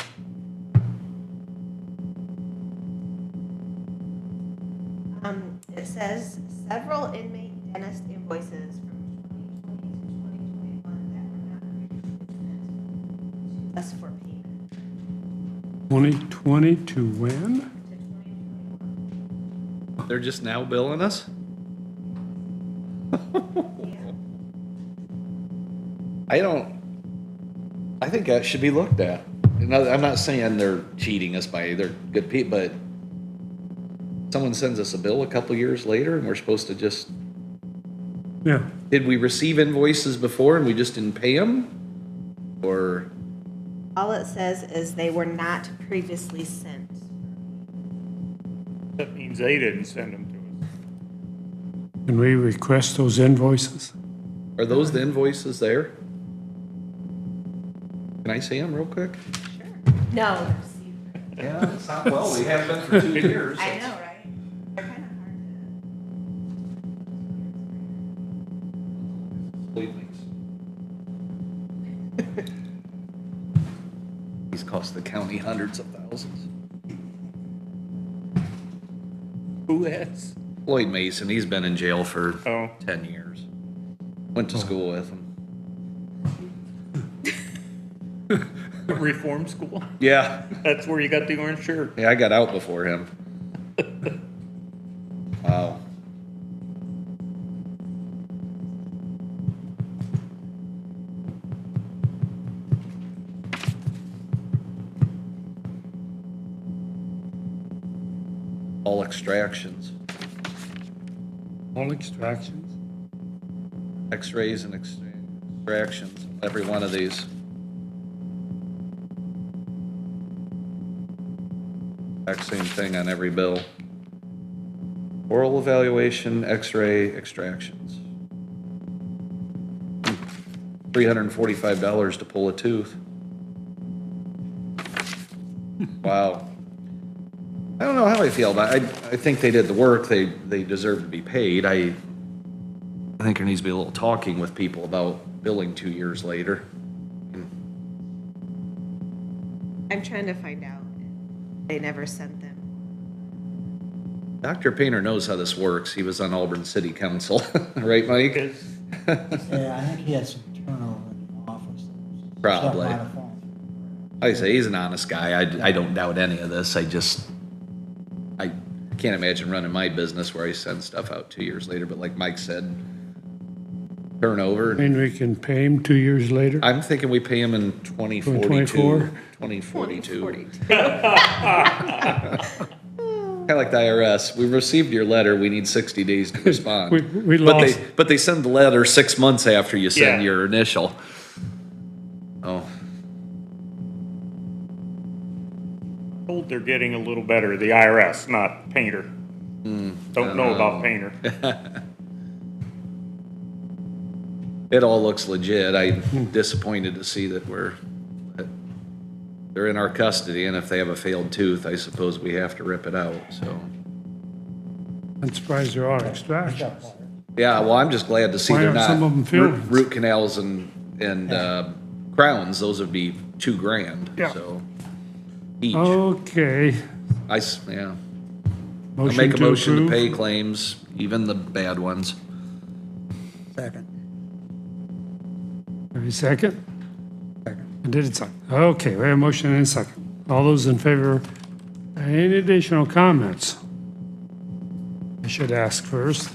It says several inmate dentist invoices from 2020 to 2021 that were not us for payment. 2020 to when? They're just now billing us? I think that should be looked at. I'm not saying they're cheating us they're good people, but someone sends us a bill a couple years later and we're supposed to just, Yeah, did we receive invoices before and we just didn't pay them? Or, All it says is they were not previously sent. That means they didn't send them to us. can we request those invoices? are those the invoices there? Can I see them real quick? No. Yeah, it's not, well, we have been for 2 years. I know, right? They're kind of hard to. These cost the county hundreds of thousands. Who has? Lloyd Mason, he's been in jail for Oh. 10 years. Went to school with him. Reform school? Yeah, That's where you got the orange shirt. yeah, I got out before him. Wow. All extractions, All extractions? x-rays and extractions, every one of these. Exact same thing on every bill. Oral evaluation, x-ray, extractions. $345 to pull a tooth. Wow. I don't know how I feel about it. I think they did the work. They deserve to be paid. I think there needs to be a little talking with people about billing 2 years later. I'm trying to find out. They never sent them. Dr. Painter knows how this works. He was on Auburn City Council, right, Mike? Yeah, I think he had some turnover in the office. Probably. Stuff might have fallen through. Like I say, he's an honest guy. I don't doubt any of this. I can't imagine running my business where I send stuff out 2 years later. But like Mike said, turnover. And we can pay them 2 years later? I'm thinking we pay him in 2042, 2042. Kind of like the IRS. We received your letter. We need 60 days to respond. We lost. But they send the letter 6 months after you send Yeah. your initial. Oh, Told they're getting a little better, the IRS, not Painter. Don't know about Painter. it all looks legit. I'm disappointed to see that they're in our custody, and if they have a failed tooth, I suppose we have to rip it out, so. I'm surprised there are extractions. Yeah, well, I'm just glad to see Why they're aren't not some of them fillings? root canals and crowns. Those would be $2,000, Yeah. so each. Okay. Yeah. I'll Motion make a to motion to approve. pay claims, even the bad ones. Second. Every second? Second. I did it second. Okay, we have a motion and a second. All those in favor, any additional comments? I should ask first.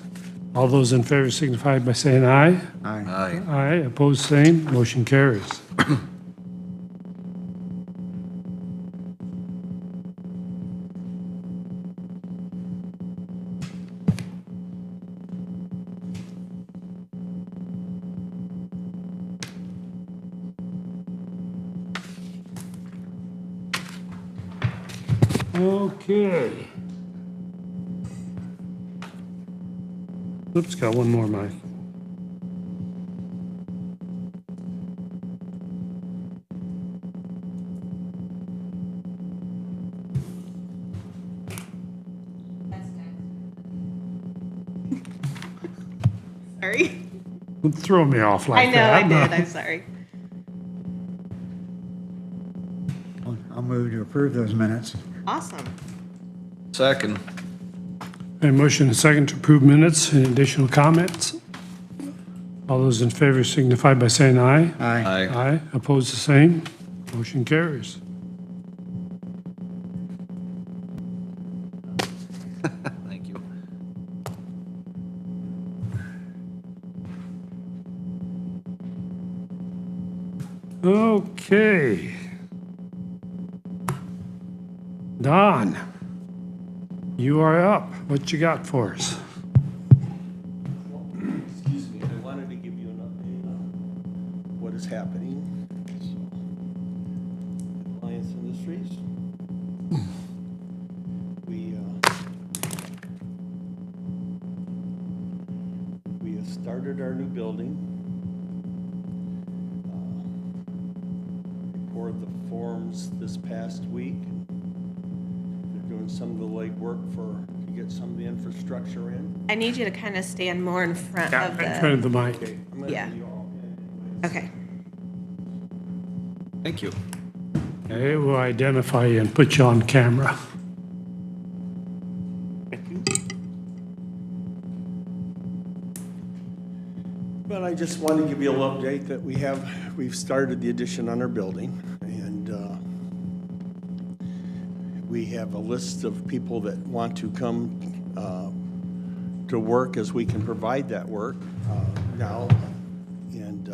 All those in favor signify by saying aye. Aye. Aye. Aye, opposed, same, motion carries. Okay. Oops, got one more, Mike. Sorry. Don't throw me off like I know, that. I did. I'm sorry. I'll move to approve those minutes. Awesome. Second. A motion and second to approve minutes. Any additional comments? All those in favor signify by saying aye. Aye. Aye. Aye, opposed the same, motion carries. Okay. Don, you are up. What you got for us? Excuse me, I wanted to give you an update on what is happening. Alliance Industries. We have started our new building. We poured the forms this past week. They're doing some of the legwork to get some of the infrastructure in. I need you to kind of stand more in front of In front the, of the mic. Okay, I'm gonna Yeah. give you all in. okay. Thank you. Okay, we'll identify you and put you on camera. Thank you. But I just wanted to give you a little update that we've started the addition on our building, and we have a list of people that want to come to work as we can provide that work now. And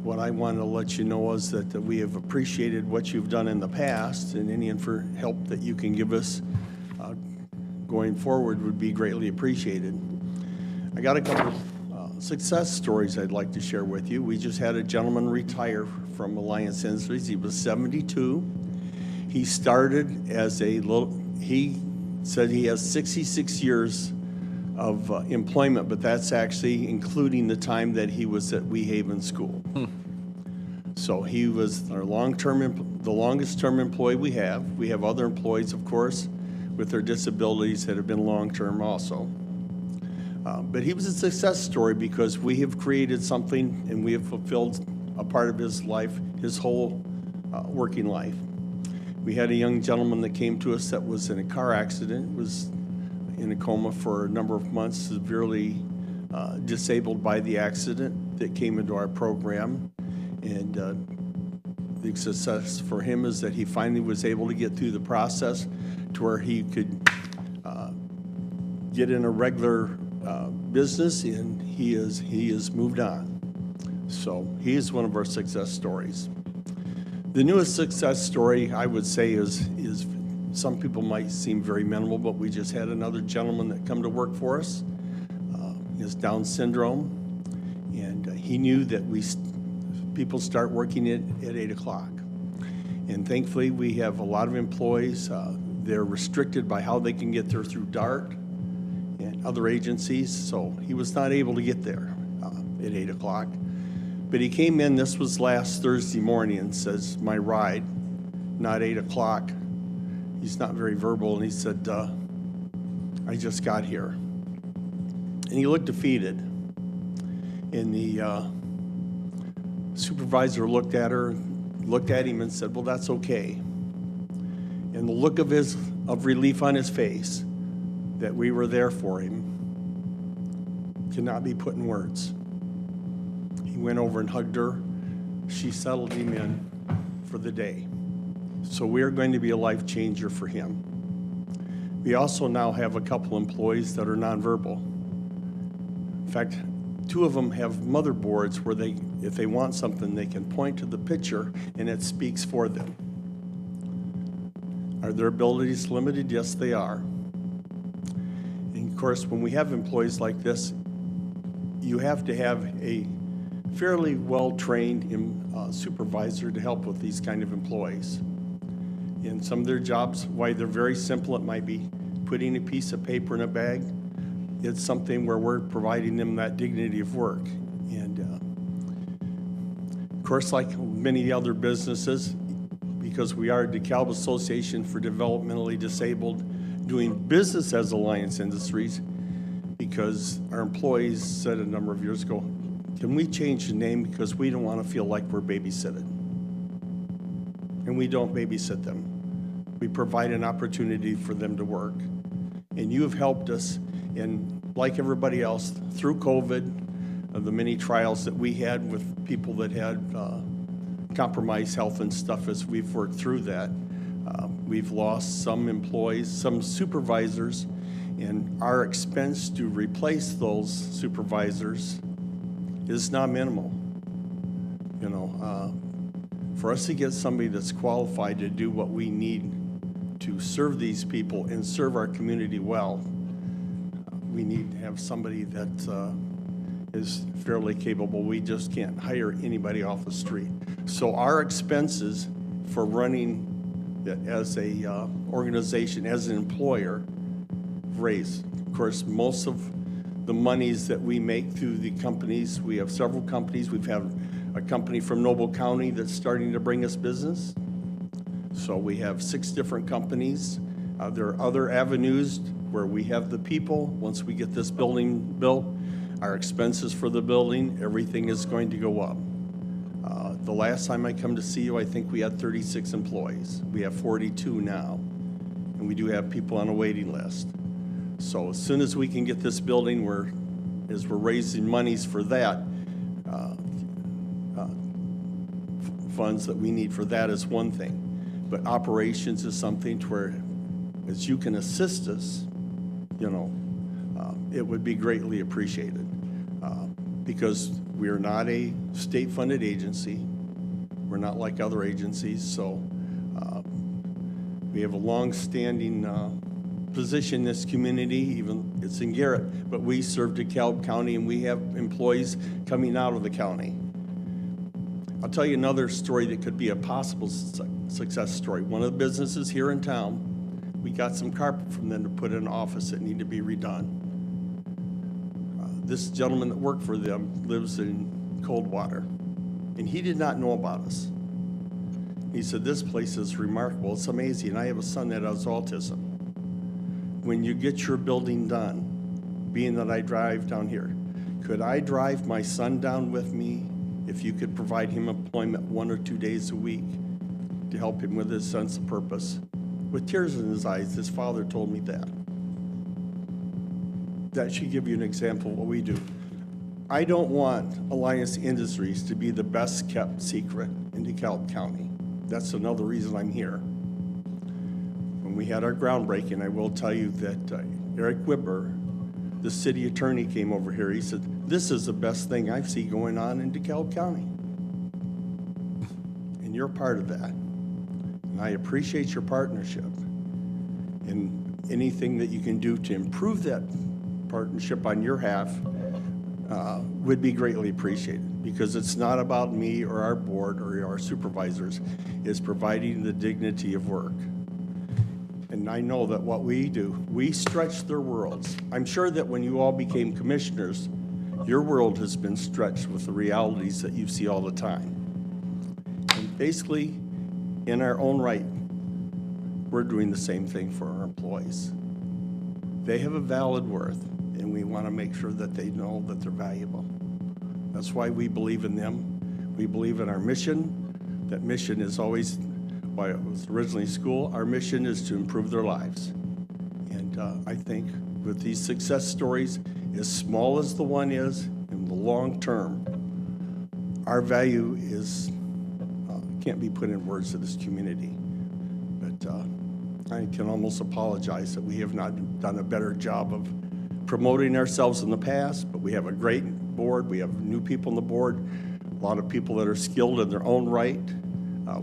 what I want to let you know is that we have appreciated what you've done in the past, and any help that you can give us going forward would be greatly appreciated. I got a couple success stories I'd like to share with you. We just had a gentleman retire from Alliance Industries. He was 72. He started he said he has 66 years of employment, but that's actually including the time that he was at Wee Haven School. So he was our the longest-term employee we have. We have other employees, of course, with their disabilities that have been long-term also. But he was a success story because we have created something and we have fulfilled a part of his life, his whole working life. We had a young gentleman that came to us that was in a car accident, was in a coma for a number of months, severely disabled by the accident that came into our program. And the success for him is that he finally was able to get through the process to where he could get in a regular business, and he has moved on. So he is one of our success stories. The newest success story, I would say, is some people might seem very minimal, but we just had another gentleman that come to work for us. He has Down syndrome, and he knew that people start working at 8 o'clock. And thankfully, we have a lot of employees. They're restricted by how they can get there through DART and other agencies, so he was not able to get there at 8 o'clock. But he came in, this was last Thursday morning, and says, my ride, not 8 o'clock. He's not very verbal, and he said, I just got here. And he looked defeated. And the supervisor looked at him and said, well, that's okay. And the look of relief on his face that we were there for him cannot be put in words. He went over and hugged her. She settled him in for the day. So we are going to be a life changer for him. We also now have a couple employees that are nonverbal. In fact, 2 of them have motherboards where if they want something, they can point to the picture and it speaks for them. Are their abilities limited? Yes, they are. And of course, when we have employees like this, you have to have a fairly well-trained supervisor to help with these kind of employees. In some of their jobs, why they're very simple, it might be putting a piece of paper in a bag. It's something where we're providing them that dignity of work. And of course, like many other businesses, because we are DeKalb Association for Developmentally Disabled, doing business as Alliance Industries, because our employees said a number of years ago, can we change the name because we don't want to feel like we're babysitted? And we don't babysit them. We provide an opportunity for them to work. And you have helped us, and like everybody else, through COVID, the many trials that we had with people that had compromised health and stuff as we've worked through that. We've lost some employees, some supervisors, and our expense to replace those supervisors is not minimal. For us to get somebody that's qualified to do what we need to serve these people and serve our community well, we need to have somebody that is fairly capable. We just can't hire anybody off the street. So our expenses for running it as a organization, as an employer, raised. Of course, most of the monies that we make through the companies, we have several companies. We've had a company from Noble County that's starting to bring us business. So we have 6 different companies. There are other avenues where we have the people. Once we get this building built, our expenses for the building, everything is going to go up. The last time I come to see you, I think we had 36 employees. We have 42 now, and we do have people on a waiting list. So as soon as we can get this building, as we're raising monies for that, funds that we need for that is one thing. But operations is something to where, as you can assist us, it would be greatly appreciated. Because we are not a state-funded agency. We're not like other agencies, so we have a long-standing position in this community, even it's in Garrett, but we serve DeKalb County and we have employees coming out of the county. I'll tell you another story that could be a possible success story. One of the businesses here in town, we got some carpet from them to put in an office that needed to be redone. This gentleman that worked for them lives in Coldwater, and he did not know about us. He said, this place is remarkable, it's amazing, and I have a son that has autism. When you get your building done, being that I drive down here, could I drive my son down with me if you could provide him employment 1 or 2 days a week to help him with his sense of purpose? With tears in his eyes, his father told me that. That should give you an example of what we do. I don't want Alliance Industries to be the best kept secret in DeKalb County. That's another reason I'm here. When we had our groundbreaking, I will tell you that Eric Wibber, the city attorney, came over here. He said, this is the best thing I've seen going on in DeKalb County. And you're part of that. And I appreciate your partnership. And anything that you can do to improve that partnership on your half would be greatly appreciated, because it's not about me or our board or our supervisors. It's providing the dignity of work. And I know that what we do, we stretch their worlds. I'm sure that when you all became commissioners, your world has been stretched with the realities that you see all the time. And basically, in our own right, we're doing the same thing for our employees. They have a valid worth, and we want to make sure that they know that they're valuable. That's why we believe in them. We believe in our mission. That mission is always why it was originally school. Our mission is to improve their lives. And I think with these success stories, as small as the one is, in the long term, our value is can't be put in words to this community. But I can almost apologize that we have not done a better job of promoting ourselves in the past, but we have a great board. We have new people on the board, a lot of people that are skilled in their own right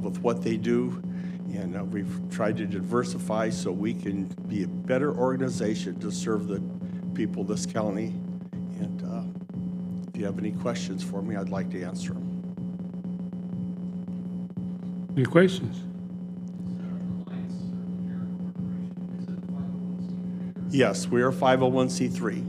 with what they do. And we've tried to diversify so we can be a better organization to serve the people of this county. And if you have any questions for me, I'd like to answer them. Any questions? Yes, we are 501c3.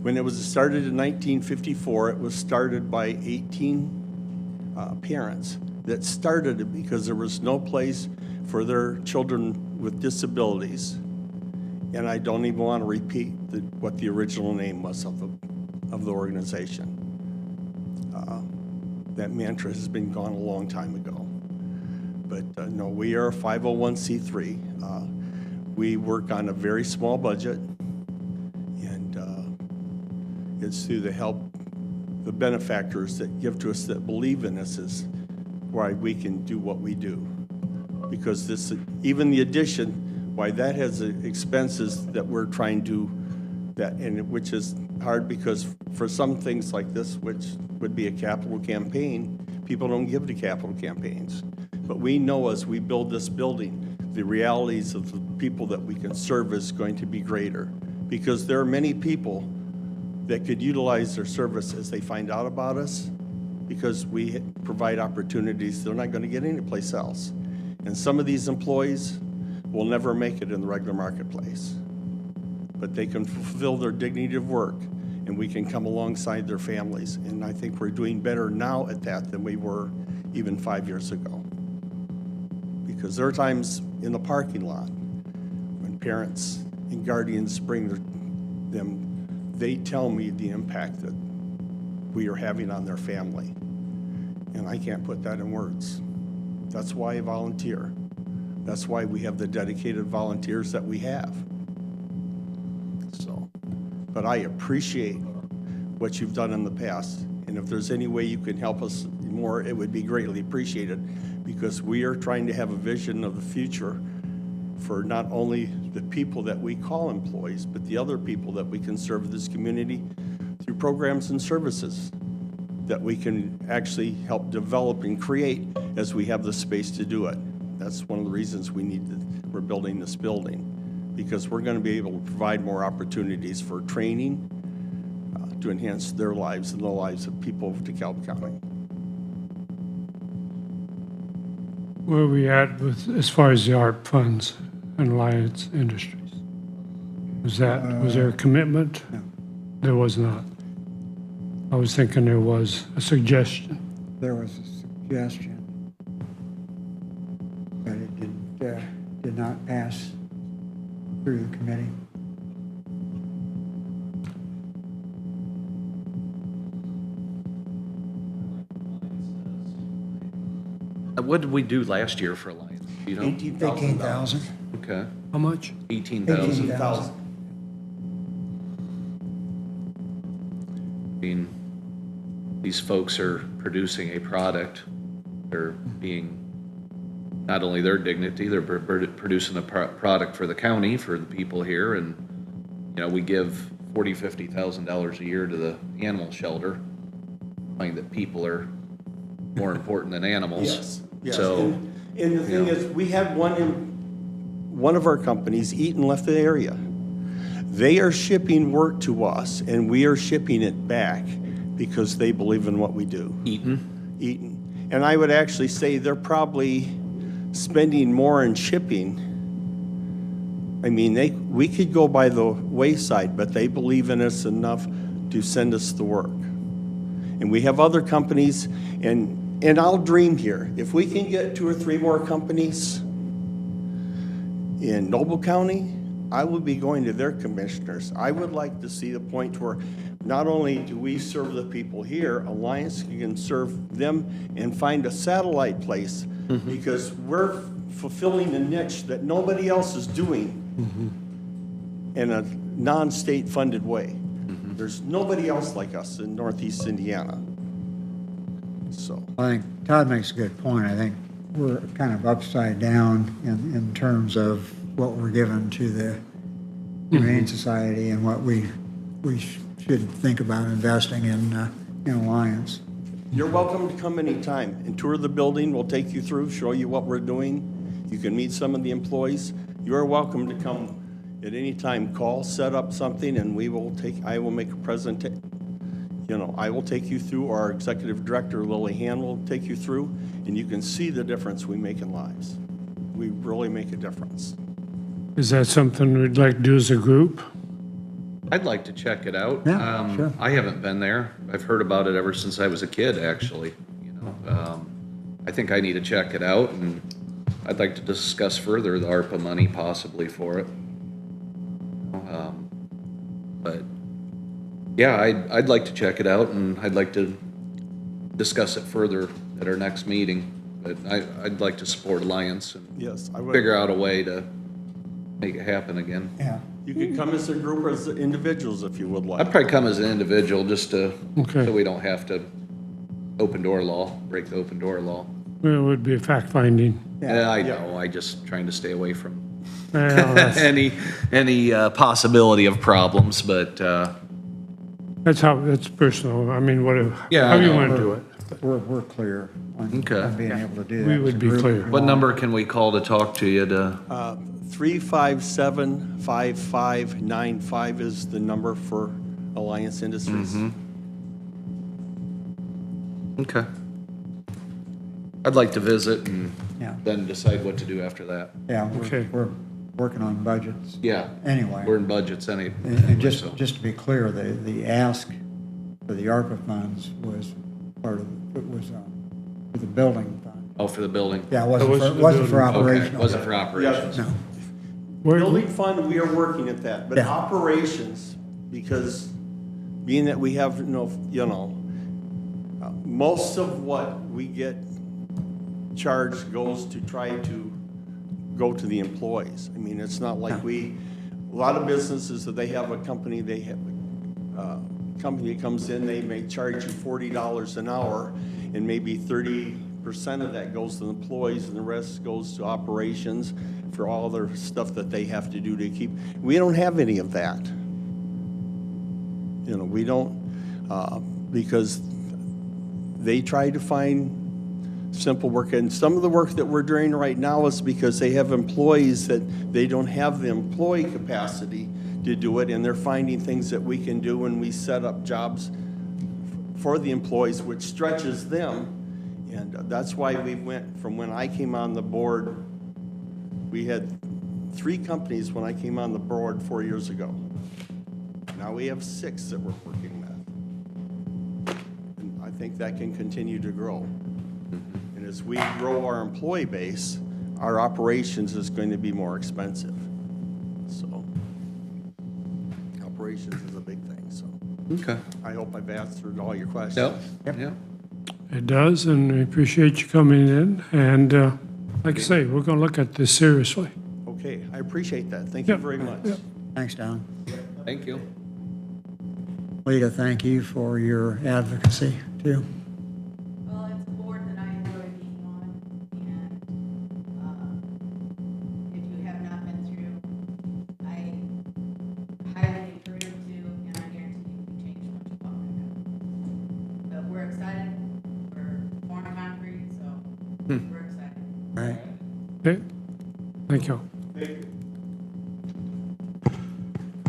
When it was started in 1954, it was started by 18 parents that started it because there was no place for their children with disabilities. And I don't even want to repeat what the original name was of the organization. That mantra has been gone a long time ago. But no, we are a 501c3. We work on a very small budget, and it's through the help, the benefactors that give to us, that believe in us, is why we can do what we do. Because this, even the addition, why that has expenses that we're trying to, which is hard, because for some things like this, which would be a capital campaign, People don't give to capital campaigns. But we know as we build this building, the realities of the people that we can serve is going to be greater. Because there are many people that could utilize their service as they find out about us, because we provide opportunities they're not going to get anyplace else. And some of these employees will never make it in the regular marketplace. But they can fulfill their dignity of work, and we can come alongside their families. And I think we're doing better now at that than we were even 5 years ago. Because there are times in the parking lot when parents and guardians bring them, they tell me the impact that we are having on their family. And I can't put that in words. That's why I volunteer. That's why we have the dedicated volunteers that we have. So, but I appreciate what you've done in the past. And if there's any way you can help us more, it would be greatly appreciated, because we are trying to have a vision of the future for not only the people that we call employees, but the other people that we can serve this community through programs and services that we can actually help develop and create as we have the space to do it. That's one of the reasons we're building this building, because we're going to be able to provide more opportunities for training to enhance their lives and the lives of people of DeKalb County. Where are we at with, as far as the art funds and Alliance Industries? Was there a commitment? No. There was not. I was thinking there was a suggestion. There was a suggestion, but it did not pass through the committee. What did we do last year for Alliance? You know? 18,000. Okay, How much? 18,000. 18,000. I mean, these folks are producing a product. They're being, not only their dignity, they're producing a product for the county, for the people here. And, you know, we give $40,000, $50,000 a year to the animal shelter, find that people are more important than animals. Yes, yes. So, And the thing you know. is, we had one of our companies, Eaton, left the area. They are shipping work to us, and we are shipping it back because they believe in what we do. Eaton. And I would actually say they're probably spending more in shipping. I mean, we could go by the wayside, but they believe in us enough to send us the work. And we have other companies, and I'll dream here. If we can get 2 or 3 more companies in Noble County, I would be going to their commissioners. I would like to see the point where not only do we serve the people here, Alliance can serve them and find a satellite place, because we're fulfilling a niche that nobody else is doing in a non-state funded way. There's nobody else like us in Northeast Indiana. So, I think Todd makes a good point. I think we're kind of upside down in terms of what we're given to the Humane Society and what we should think about investing in Alliance. you're welcome to come anytime and tour the building. We'll take you through, show you what we're doing. You can meet some of the employees. You are welcome to come at any time. Call, set up something, and I will make a presentation. I will take you through, our executive director, Lily Hand, will take you through, and you can see the difference we make in lives. We really make a difference. Is that something we'd like to do as a group? I'd like to check it out. Yeah, sure. I haven't been there. I've heard about it ever since I was a kid, actually. I think I need to check it out, and I'd like to discuss further the ARPA money possibly for it. But yeah, I'd like to check it out, and I'd like to discuss it further at our next meeting. But I'd like to support Alliance and Yes, I would. figure out a way to make it happen again. Yeah. You could come as a group or as individuals if you would like. I'd probably come as an individual just to, Okay. so we don't have to break the open door law. Well, it would be a fact-finding. Yeah, I know, I just trying to stay away from Well, any possibility of problems, but, that's personal. I mean, whatever, Yeah, I however you know. want to do it. we're clear on Okay. on being able to do that. We as a would be group if clear. you What What want. number can we call to talk to you to, 357-5595 is the number for Alliance Industries. okay. I'd like to visit and Yeah. then decide what to do after that. Yeah, Okay. we're working on budgets. Yeah. Anyway. We're in budgets And anyway, just, so. just to be clear, the ask for the ARPA funds was part of, it was for the building fund. Oh, for the building? Yeah, it That was wasn't for the building. Okay, operational. wasn't for operations. No. Where- Building fund, we are working at that, but Yeah. operations, because being that we have most of what we get charged goes to try to go to the employees. I mean, it's not like a lot of businesses that they have a company, they have a company that comes in, they may charge you $40 an hour, and maybe 30% of that goes to the employees, and the rest goes to operations for all their stuff that they have to do to keep. We don't have any of that. We don't, because they try to find simple work, and some of the work that we're doing right now is because they have employees that they don't have the employee capacity to do it, and they're finding things that we can do when we set up jobs for the employees, which stretches them. And that's why we went from when I came on the board, we had 3 companies when I came on the board 4 years ago. Now we have 6 that we're working with. And I think that can continue to grow. And as we grow our employee base, our operations is going to be more expensive. So operations is a big thing, so Okay. I hope I've answered all your questions. Yep. It does, and we appreciate you coming in. And like I say, we're going to look at this seriously. Okay, I appreciate that. Thank you Yep. very much. Yep. Thanks, Don. Thank you. Lita, thank you for your advocacy, too. Well, it's a board that I enjoy being on, and if you have not been through, I highly encourage you to, and I guarantee you can change what you want right now. But we're excited, we're pouring concrete, so we're excited. All right. Okay, thank you.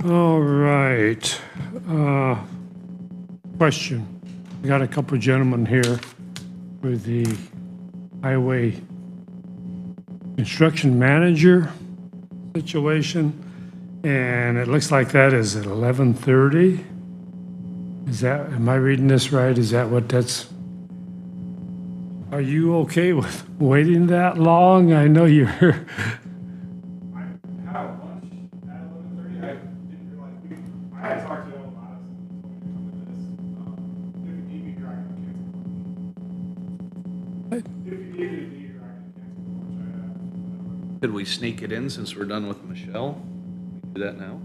All right. Question. We got a couple of gentlemen here with the highway construction manager situation, and it looks like that is at 11:30. Is that, am I reading this right? Is that what that's? Are you okay with waiting that long? I know you're, Had lunch at 11:30. I didn't realize I had talked to them about us and told me to come to this. If you need me here, I can cancel lunch. If you need me to be here, I can cancel lunch. Could we sneak it in since we're done with Michelle? We do that now?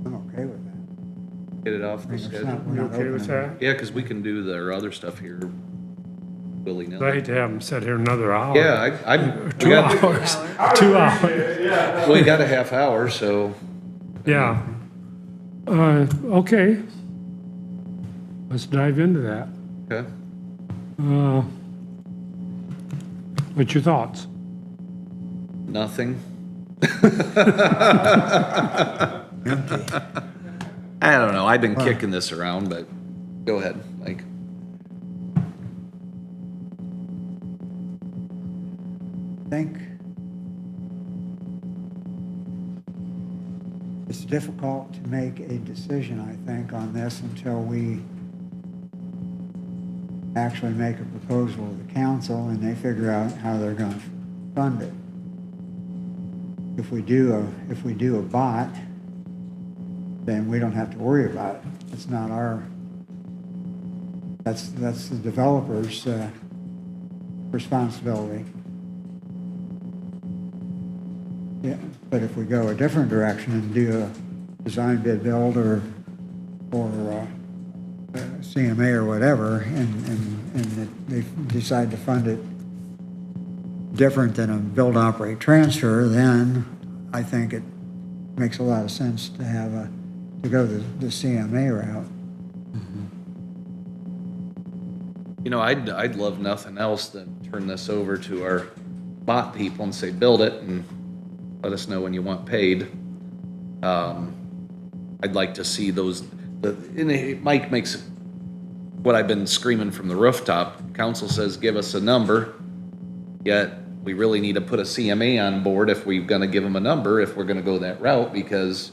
I'm okay with that. Get it off the It's not- schedule? we're you not okay with opening. that? Yeah, because we can do their other stuff here I willy-nilly. hate to have them sit here another hour. Yeah, we 2 got, hours. 2 hours. we got a half hour, so. Yeah. Okay. Let's dive into that. Okay. What's your thoughts? Nothing. I don't know. I've been kicking this around, but go ahead, Mike. I think it's difficult to make a decision, I think, on this until we actually make a proposal to the council and they figure out how they're going to fund it. If we do a bot, then we don't have to worry about it. It's not our, that's the developer's responsibility. Yeah, but if we go a different direction and do a design bid build or CMA or whatever, and they decide to fund it different than a build, operate, transfer, then I think it makes a lot of sense to have to go the CMA route. You know, I'd love nothing else than turn this over to our bot people and say, build it and let us know when you want paid. I'd like to see those, Mike makes what I've been screaming from the rooftop. Council says, give us a number, yet we really need to put a CMA on board if we're gonna give them a number, if we're gonna go that route, because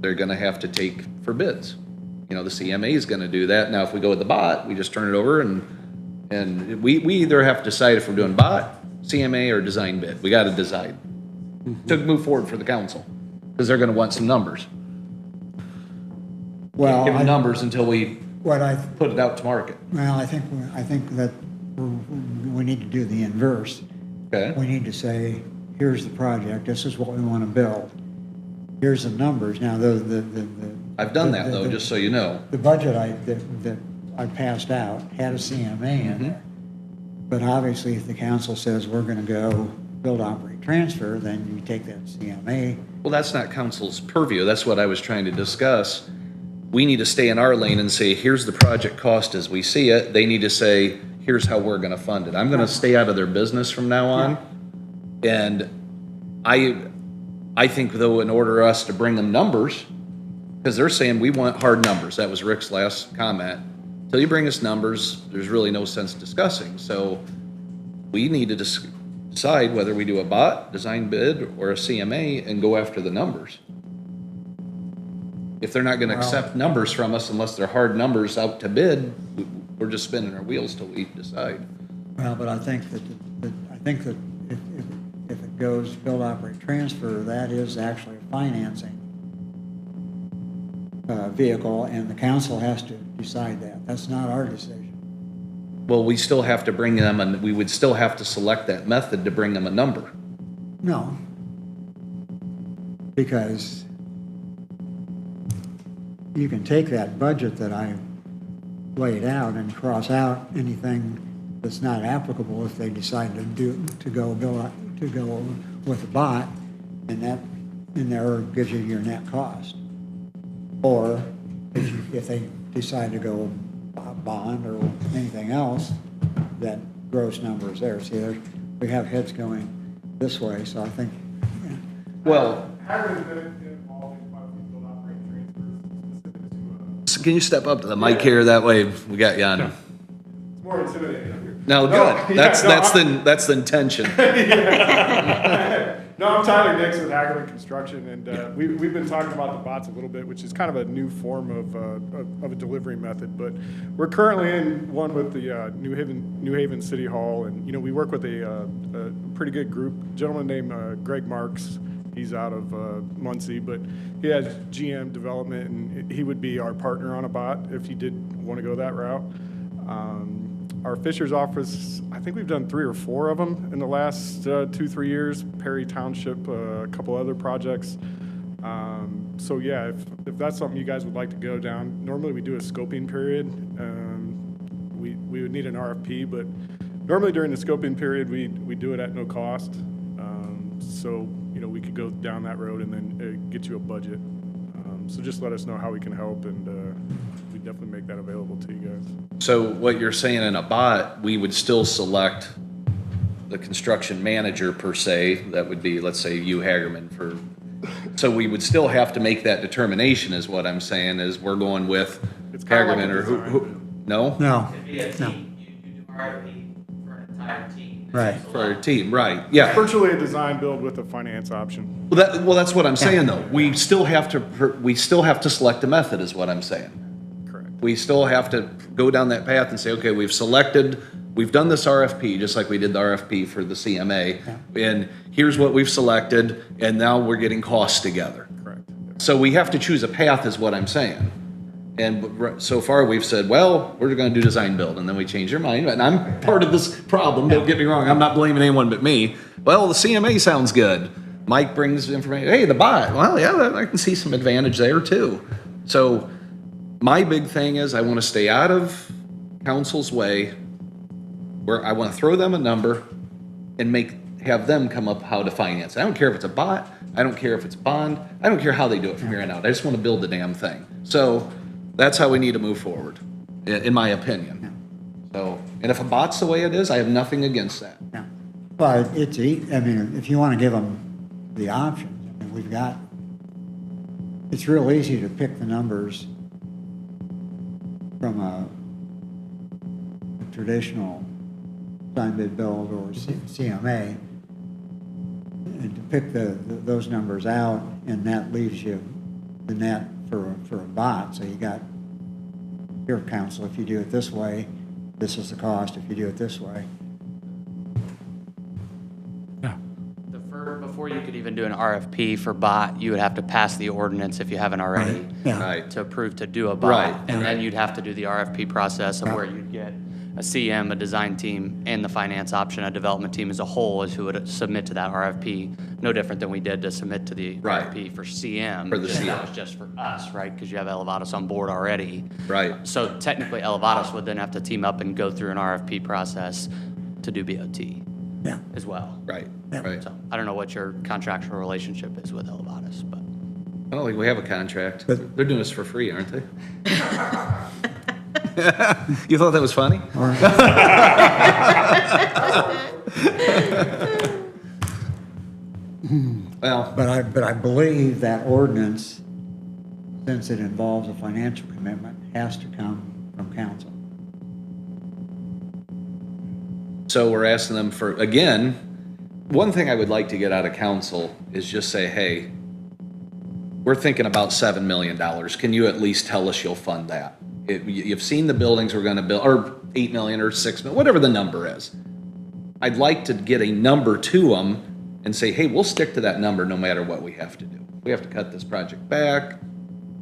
they're gonna have to take for bids. You know, the CMA is gonna do that. Now, if we go with the bot, we just turn it over and we either have to decide if we're doing bot, CMA, or design bid. We gotta decide to move forward for the council, because they're gonna want some numbers. Well, Give them numbers until we what I, put it out to market. well, I think that we need to do the inverse. Okay? We need to say, here's the project, this is what we want to build. Here's the numbers. Now, I've done that though, just so you know. the budget that I passed out had a CMA in there. But obviously, if the council says we're going to go build, operate, transfer, then you take that CMA. Well, that's not council's purview. That's what I was trying to discuss. We need to stay in our lane and say, here's the project cost as we see it. They need to say, here's how we're gonna fund it. I'm gonna stay out of their business from now on. And I think though, in order us to bring them numbers, because they're saying we want hard numbers. That was Rick's last comment. Till you bring us numbers, there's really no sense discussing. So we need to decide whether we do a bot, design bid, or a CMA and go after the numbers. If they're not gonna accept numbers from us unless they're hard numbers out to bid, we're just spinning our wheels till we decide. Well, but I think that if it goes build, operate, transfer, that is actually a financing vehicle, and the council has to decide that. That's not our decision. Well, we still have to bring them, and we would still have to select that method to bring them a number. No. Because you can take that budget that I laid out and cross out anything that's not applicable if they decide to go with a bot, and that in there gives you your net cost. Or if they decide to go bond or anything else, that gross number is there. See, we have heads going this way, so I think, yeah. Well, Having been involved in quite a few build, operate, transfers specific to, can you step up to the mic here? That way we got you on. it's more intimidating up here. No, good. yeah, That's the intention. No, I'm Tyler Dix with Hagerman Construction, and we've been talking about the bots a little bit, which is kind of a new form of a delivery method. But we're currently in one with the New Haven City Hall, and we work with a pretty good group. A gentleman named Greg Marks. He's out of Muncie, but he has GM development, and he would be our partner on a bot if he did want to go that route. Our Fisher's office, I think we've done 3 or 4 of them in the last 2-3 years. Perry Township, a couple other projects. So yeah, if that's something you guys would like to go down, normally we do a scoping period. We would need an RFP, but normally during the scoping period, we do it at no cost. So we could go down that road and then get you a budget. So just let us know how we can help, and we definitely make that available to you guys. So what you're saying, in a bot, we would still select the construction manager per se. That would be, let's say, you, Hagerman, for. So we would still have to make that determination, is what I'm saying, is we're going with It's kinda like Hagerman a or design who? No? No, It'd be a team, you do RFP for an entire team. Right. For a team, right, yeah. Virtually a design build with a finance option. Well, that's what I'm saying, though. We still have to select a method, is what I'm saying. Correct. We still have to go down that path and say, okay, we've done this RFP, just like we did the RFP for the CMA. And here's what we've selected, and now we're getting costs together. Correct. So we have to choose a path, is what I'm saying. And so far, we've said, well, we're gonna do design build, and then we change our mind. And I'm part of this problem, don't get me wrong, I'm not blaming anyone but me. Well, the CMA sounds good. Mike brings information, hey, the bot, well, yeah, I can see some advantage there too. So my big thing is I wanna stay out of council's way, where I wanna throw them a number and have them come up how to finance. I don't care if it's a bot, I don't care if it's bond, I don't care how they do it from here on out. I just wanna build the damn thing. So that's how we need to move forward, in my opinion. So And if a bot's the way it is, I have nothing against that. Yeah. Well, I mean, if you want to give them the options, I mean, it's real easy to pick the numbers from a traditional sign bid build or CMA, and to pick those numbers out, and that leaves you the net for a bot. So you got your counsel, if you do it this way, this is the cost. If you do it this way. Before you could even do an RFP for bot, you would have to pass the ordinance if you haven't already. Yeah. Right. To approve to do a bot. Right. And then you'd have to do the RFP process of where you'd get a CM, a design team, and the finance option, a development team as a whole is who would submit to that RFP. No different than we did to submit to the Right. RFP for CM. For the just CM. That was just for us, right? Because you have Elevatos on board already. Right. So technically Elevatos would then have to team up and go through an RFP process to do BOT Yeah. as well. Right, Yeah. right. So I don't know what your contractual relationship is with Elevatos, but. I don't think we have a contract. But- They're doing this for free, aren't they? You thought that was funny? Well, But I believe that ordinance, since it involves a financial commitment, has to come from council. so we're asking them for, again, one thing I would like to get out of council is just say, hey, we're thinking about $7 million. Can you at least tell us you'll fund that? You've seen the buildings we're gonna build, or 8 million or 6 million, whatever the number is. I'd like to get a number to them and say, hey, we'll stick to that number no matter what we have to do. We have to cut this project back,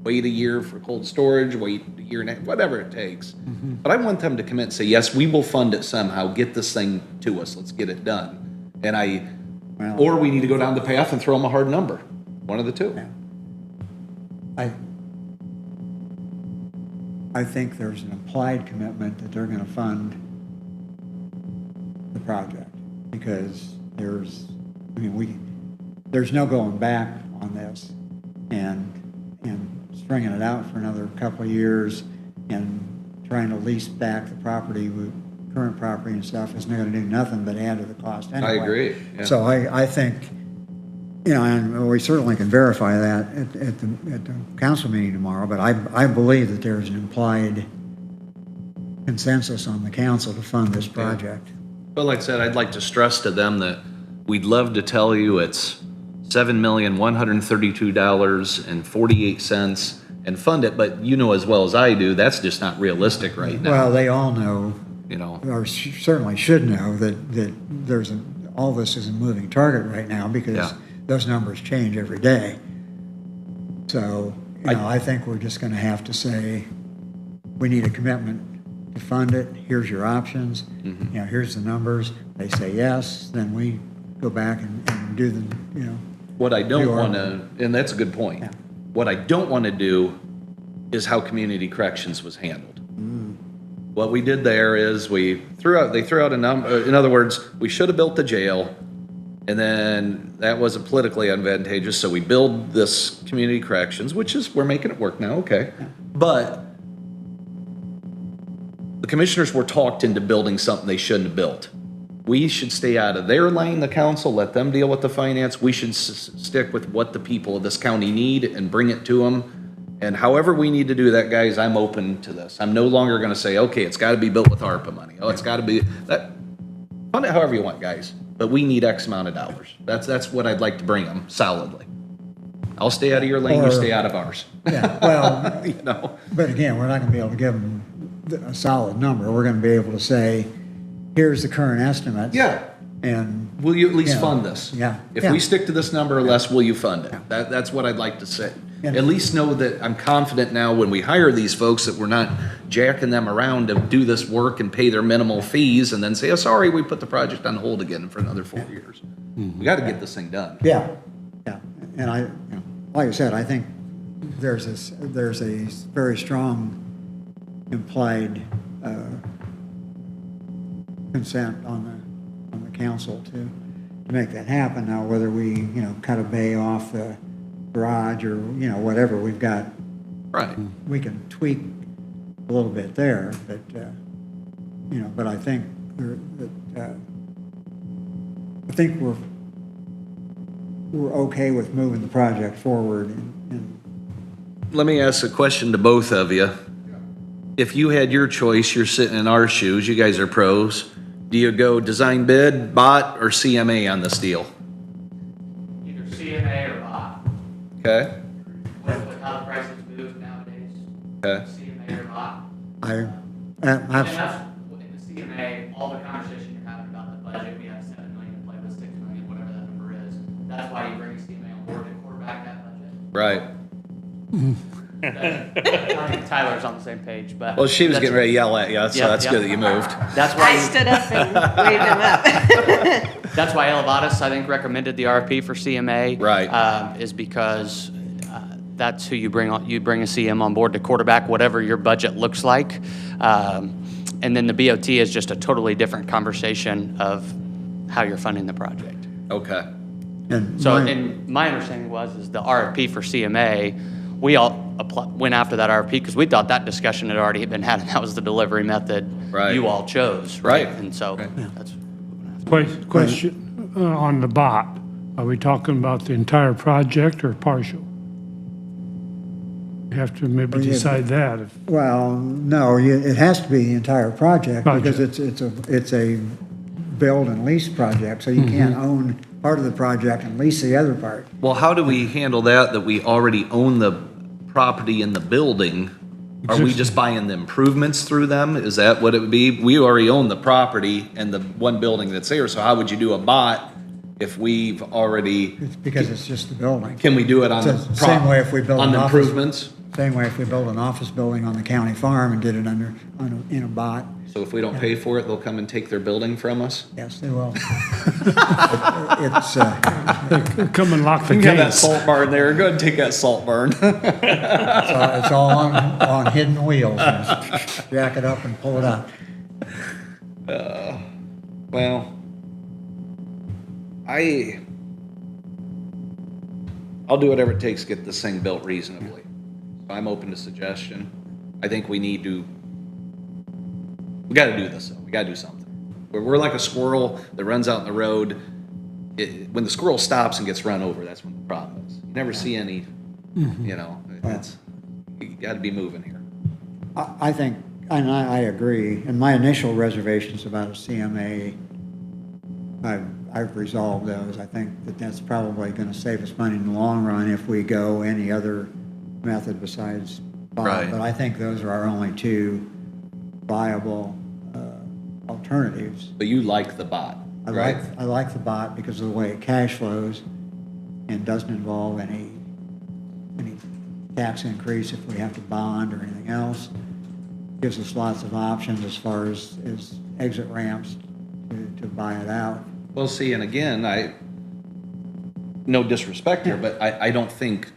wait a year for cold storage, wait a year and a half, whatever it takes. But I want them to commit and say, yes, we will fund it somehow, get this thing to us, let's get it done. And or we need to go down the path and throw them a hard number, one of the two. I think there's an implied commitment that they're gonna fund the project, because there's no going back on this, and stringing it out for another couple of years and trying to lease back the property with current property and stuff is not gonna do nothing but add to the cost anyway. I agree, yeah. So I think, and we certainly can verify that at the council meeting tomorrow, but I believe that there's an implied consensus on the council to fund this project. But like I said, I'd like to stress to them that we'd love to tell you it's $7,132.48 and fund it, but you know as well as I do, that's just not realistic right now. Well, they all know, You know, or certainly should know, that all this is a moving target right now, because Yeah. those numbers change every day. So, I think we're just gonna have to say, we need a commitment to fund it, here's your options, here's the numbers. They say yes, then we go back and do the, what I don't You are- want to, and that's a good point. Yeah. What I don't want to do is how community corrections was handled. What we did there is they threw out a number, in other words, we should have built the jail, and then that wasn't politically advantageous, so we build this community corrections, we're making it work now, okay. But the commissioners were talked into building something they shouldn't have built. We should stay out of their lane, the council, let them deal with the finance. We should stick with what the people of this county need and bring it to them. And however we need to do that, guys, I'm open to this. I'm no longer gonna say, okay, it's gotta be built with ARPA money. Oh, it's gotta be, that, fund it however you want, guys. But we need X amount of dollars. That's what I'd like to bring them solidly. I'll stay out of your lane, you stay out of ours. yeah, well, You know? but again, we're not gonna be able to give them a solid number. We're gonna be able to say, here's the current estimates. Yeah. And, Will you at least Yeah. fund this? Yeah. If Yeah. we stick to this number or less, will you fund it? That's what I'd like to say. Yeah. At least know that I'm confident now when we hire these folks that we're not jacking them around to do this work and pay their minimal fees and then say, oh, sorry, we put the project on hold again for another 4 years. We gotta get this thing done. yeah, and like I said, I think there's a very strong implied consent on the council to make that happen. Now, whether we, cut a bay off the garage or, whatever, we've got, Right. we can tweak a little bit there, but you know, but I think I think we're okay with moving the project forward and Let me ask a question to both of you. If you had your choice, you're sitting in our shoes, you guys are pros, do you go design bid, bot, or CMA on this deal? Either CMA or bot. Okay, With how the prices move nowadays, okay, CMA or bot. I've, And that's, in the CMA, all the conversation you're having about the budget, we have 7 million to play with, 6 million, whatever that number is. That's why you bring CMA on board to quarterback that budget. right. I think Tyler's on the same page, but. Well, she was that's- getting ready to yell at you, so Yep, that's yep. good that you moved. That's I why, stood up and waved him up. that's why Elevatus, I think, recommended the RFP for CMA. Right. Is because that's who you bring on, you bring a CM on board to quarterback whatever your budget looks like. And then the BOT is just a totally different conversation of how you're funding the project. Okay, and So, my- and my understanding is the RFP for CMA, we all went after that RFP because we thought that discussion had already been had, and that was the delivery method Right. you all chose, right? Right. And so Right. that's. Question on the bot. Are we talking about the entire project or partial? You have to maybe Well, yeah, decide that. well, no, it has to be the entire project because it's a build and lease project, so you can't own part of the project and lease the other part. well, how do we handle that we already own the property in the building? Are we just buying the improvements through them? Is that what it would be? We already own the property and the one building that's there, so how would you do a bot if we've already, It's because it's just the building. can we do it on the? It's the same way if we build On an the office. improvements? Same way if we build an office building on the county farm and did it in a bot. So if we don't pay for it, they'll come and take their building from us? Yes, they will. It's, Come and lock the You can have that gates. salt barn there, go ahead and take that salt barn. it's all on hidden wheels. Jack it up and pull it out. Well, I'll do whatever it takes to get this thing built reasonably. So I'm open to suggestion. I think we gotta do this, though. We gotta do something. We're like a squirrel that runs out in the road. When the squirrel stops and gets run over, that's when the problem is. You never see any, you know, you gotta be moving here. I think, and I agree, and my initial reservations about a CMA, I've resolved those. I think that's probably gonna save us money in the long run if we go any other method besides bond. Right. But I think those are our only two viable alternatives. But you like the bot, right? I like the bot because of the way it cash flows and doesn't involve any tax increase if we have to bond or anything else. Gives us lots of options as far as exit ramps to buy it out. Well, see, and again, no disrespect here, but I don't think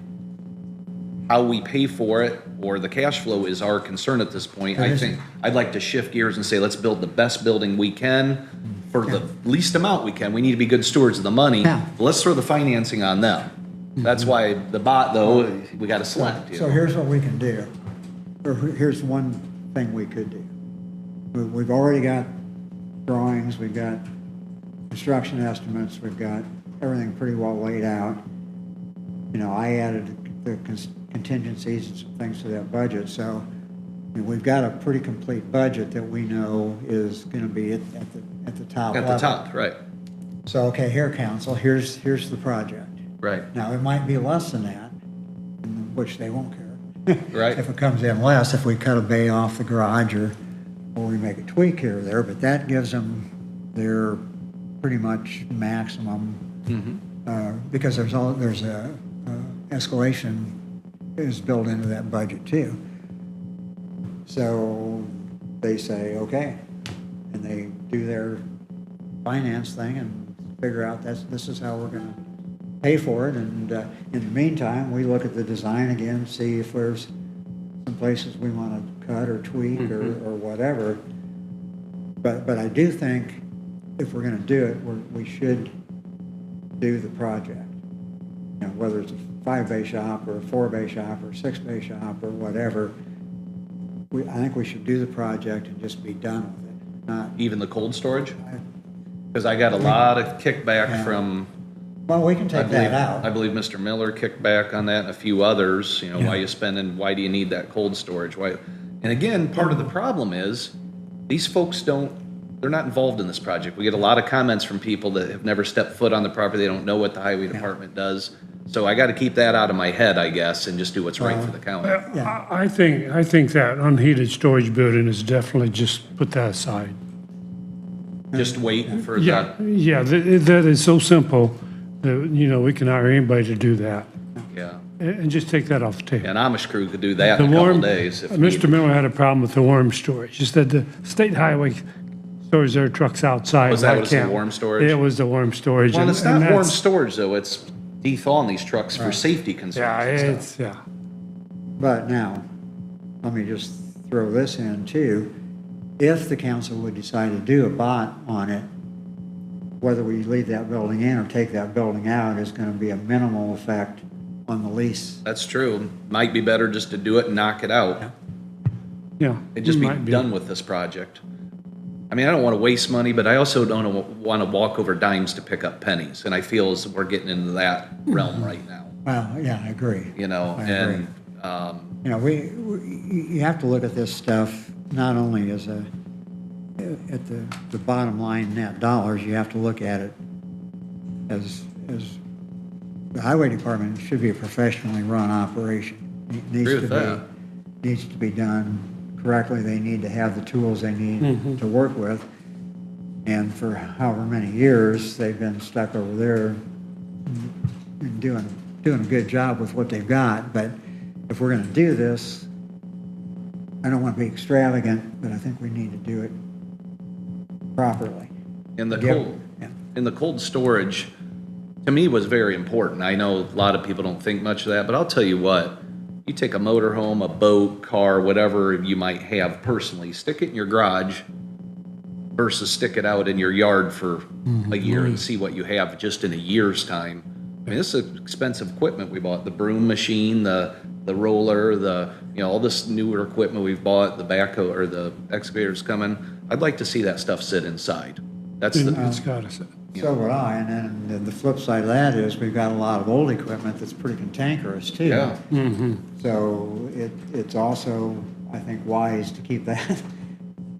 how we pay for it or the cash flow is our concern at this point. I think I'd like to shift gears and say, let's build the best building we can for the least amount we can. We need to be good stewards of the money. Yeah. Let's throw the financing on them. That's why the bot, though, we got to select. you So know. here's what we can do, or here's one thing we could do. We've already got drawings, we've got construction estimates, we've got everything pretty well laid out. You know, I added the contingencies and some things to that budget, so we've got a pretty complete budget that we know is going to be at the top At level. the top, right, So, okay, here, council, here's the project. right. Now, it might be less than that, which they won't care. Right. If it comes in less, if we cut a bay off the garage or we make a tweak here or there, but that gives them their pretty much maximum. Because there's a escalation is built into that budget too. So they say, okay, and they do their finance thing and figure out this is how we're gonna pay for it. And in the meantime, we look at the design again, see if there's some places we wanna cut or tweak or whatever. But I do think if we're gonna do it, we should do the project. You know, whether it's a 5-bay shop or a 4-bay shop or a 6-bay shop or whatever, I think we should do the project and just be done with it. not, Even the cold storage? Because I got a lot of kickback Yeah. from, well, we can I take believe, that I out. believe Mr. Miller kicked back on that and a few others, you know, why Yeah. you spending, why do you need that cold storage? Why? And again, part of the problem is, these folks they're not involved in this project. We get a lot of comments from people that have never stepped foot on the property, they don't know what the highway department does. So I gotta keep that out of my head, I guess, and just do what's right for the county. I think that unheated storage building is definitely just put that aside. Just wait for Yeah, the, yeah, that is so simple, that, you know, we can hire anybody to do that. yeah. And just take that off the table. An Amish crew could do that The in a couple warm, days. if Mr. needed. Miller had a problem with the warm storage. He said the state highway stores their trucks outside. Was that why what was the can't- warm storage? It was the warm storage. Well, and- it's and not warm that's- storage though, it's thawing these trucks for safety concerns Yeah, and stuff. it's, yeah. But now, let me just throw this in too. If the council would decide to do a bot on it, whether we leave that building in or take that building out is gonna be a minimal effect on the lease. That's true. Might be better just to do it and knock it out Yeah. and just be might done with this project. I mean, I don't want to waste money, but I also don't want to walk over dimes to pick up pennies. And I feel as we're getting into that realm right now, Well, yeah, I agree. you know, I agree. and, You know, you have to look at this stuff not only as at the bottom line net dollars, you have to look at it as the highway department should be a professionally run operation. It needs Agree with to that. needs to be done correctly. They need to have the tools they need to work with. And for however many years, they've been stuck over there and doing a good job with what they've got. But if we're gonna do this, I don't want to be extravagant, but I think we need to do it properly. in the Yeah. cold, Yeah. in the cold storage, to me was very important. I know a lot of people don't think much of that, but I'll tell you what, you take a motorhome, a boat, car, whatever you might have personally, stick it in your garage versus stick it out in your yard for a year and see what you have just in a year's time. I mean, this is expensive equipment we bought, the broom machine, the roller, you know, all this newer equipment we've bought, the backhoe or the excavators coming. I'd like to see that stuff sit inside. That's the, It's got us. So would I, and then the flip side of that is we've got a lot of old equipment that's pretty cantankerous too. yeah. So it's also, I think, wise to keep that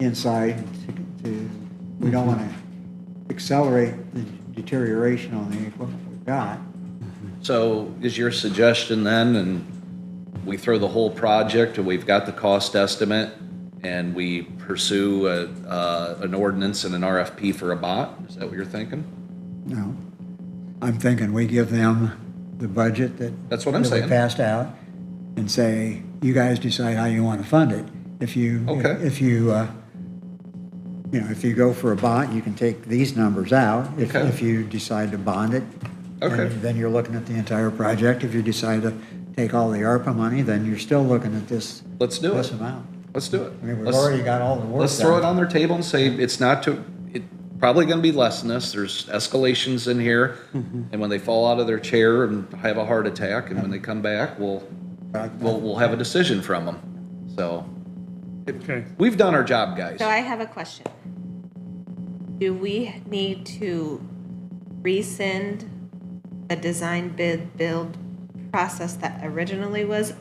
inside we don't want to accelerate the deterioration on the equipment we've got. So is your suggestion then, and we throw the whole project, and we've got the cost estimate, and we pursue an ordinance and an RFP for a bot? Is that what you're thinking? No, I'm thinking we give them the budget That's what I'm that we saying. passed out and say, you guys decide how you want to fund it. If you, Okay. if you, you know, if you go for a bond, you can take these numbers out. If, Okay. if you decide to bond it, Okay. then you're looking at the entire project. If you decide to take all the ARPA money, then you're still looking at this Let's do it. amount. Let's do it. I mean, we've Let's- already got all the work Let's throw it done. on their table and say, it's not to, it probably gonna be less than this, there's escalations in here. And when they fall out of their chair and have a heart attack, and when they come back, we'll have a decision from them. So, Okay. we've done our job, guys. So I have a question. Do we need to rescind the design bid build process that originally was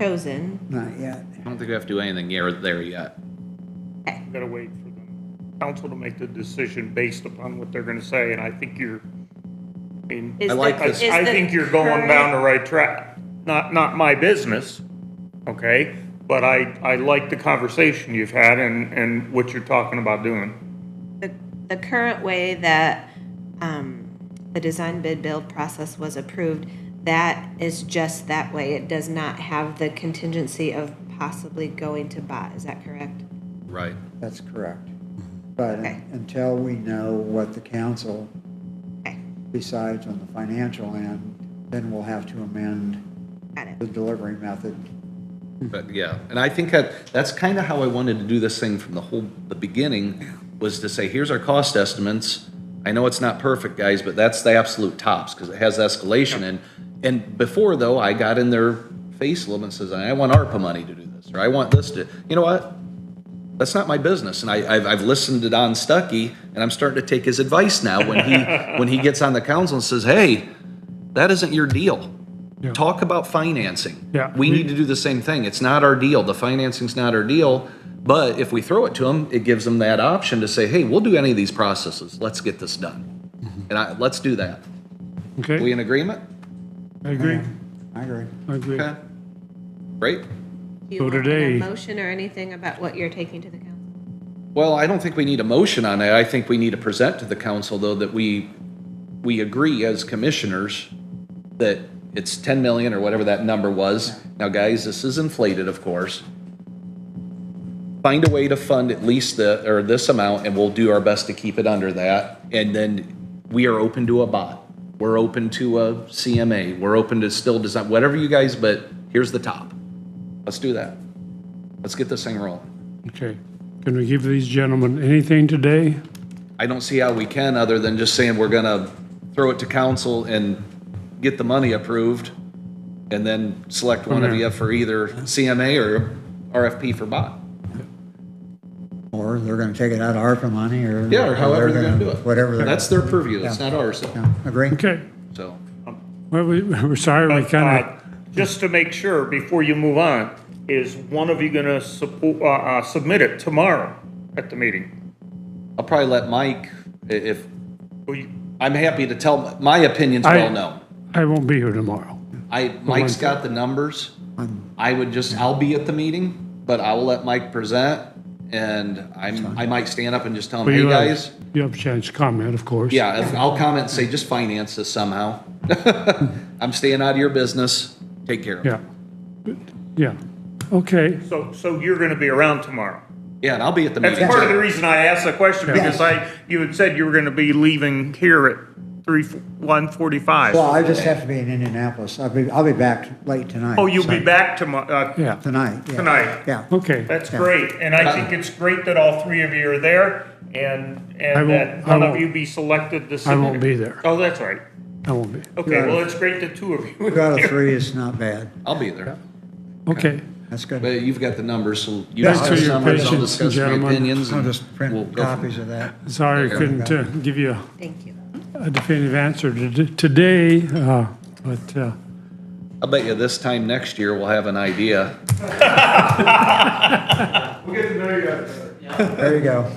chosen? Not yet. I don't think we have to do anything there yet. Gotta wait for the council to make the decision based upon what they're gonna say, and I think you're, I mean, Is I like the- this. is I the think you're going current- down the right track. Not my business, okay? But I like the conversation you've had and what you're talking about doing. The current way that the design bid build process was approved, that is just that way. It does not have the contingency of possibly going to bot. Is that correct? Right. That's correct. But Okay. until we know what the council Okay, decides on the financial end, then we'll have to amend got it. the delivery method. But yeah, and I think that's kind of how I wanted to do this thing from the beginning, was to say, here's our cost estimates. I know it's not perfect, guys, but that's the absolute tops, because it has escalation. And before, though, I got in their face a little bit and says, I want ARPA money to do this, or I want this to, you know what? That's not my business. And I've listened to Don Stuckey, and I'm starting to take his advice now when he gets on the council and says, hey, that isn't your deal. Yeah. Talk about financing. Yeah. We need to do the same thing. It's not our deal. The financing's not our deal. But if we throw it to them, it gives them that option to say, hey, we'll do any of these processes. Let's get this done. And let's do that. Okay, We in agreement? I agree. I agree. I agree. Okay. Great. Do you So want today- a motion or anything about what you're taking to the council? Well, I don't think we need a motion on that. I think we need to present to the council, though, that we agree as commissioners that it's 10 million or whatever that number was. Now, guys, this is inflated, of course. Find a way to fund at least this amount, and we'll do our best to keep it under that. And then we are open to a bot. We're open to a CMA. We're open to still design, whatever you guys, but here's the top. Let's do that. Let's get this thing rolling. Okay. Can we give these gentlemen anything today? I don't see how we can, other than just saying we're gonna throw it to council and get the money approved, and then select one of you for either CMA or RFP for bot. Or they're gonna take it out of ARPA money, or. Yeah, or however they're gonna do it. Whatever. That's their purview, that's not ours, Yeah, agree? Okay. so. Well, we're sorry, we kind of, Just to make sure, before you move on, is one of you gonna submit it tomorrow at the meeting? I'll probably let Mike, if, Will you- I'm happy to tell, my opinion's well known. I won't be here tomorrow. Mike's got the numbers. I'll be at the meeting, but I will let Mike present, and I might stand up and just tell him, Well, hey, you have- guys. You have a chance to comment, of course. Yeah, I'll comment and say, just finance this somehow. I'm staying out of your business. Take care of it. Yeah. Yeah. Okay. So you're gonna be around tomorrow? Yeah, and I'll be at the That's meeting. part of the too. reason I asked the question, because you had said you were gonna be leaving here at 1:45. Well, I just have to be in Indianapolis. I'll be back late tonight. Oh, you'll be so- back tomorrow, Yeah. Tonight, yeah. tonight? Yeah. Okay. That's great, and I think it's great that all three of you are there, and won't- that I none of won't- you be selected to I submit. won't be there. Oh, that's right. I won't be. Okay, well, it's great that two of you. Two out of three is not bad. I'll be there. Okay. That's good. But you've got the numbers, so you Thanks discuss for your numbers, I'll patience, discuss my gentlemen. opinions. I'll and just we'll print go from copies of that. Sorry I couldn't give you Thank you. a definitive answer today, but I'll bet you this time next year we'll have an idea. We'll get to know you guys better. There you go.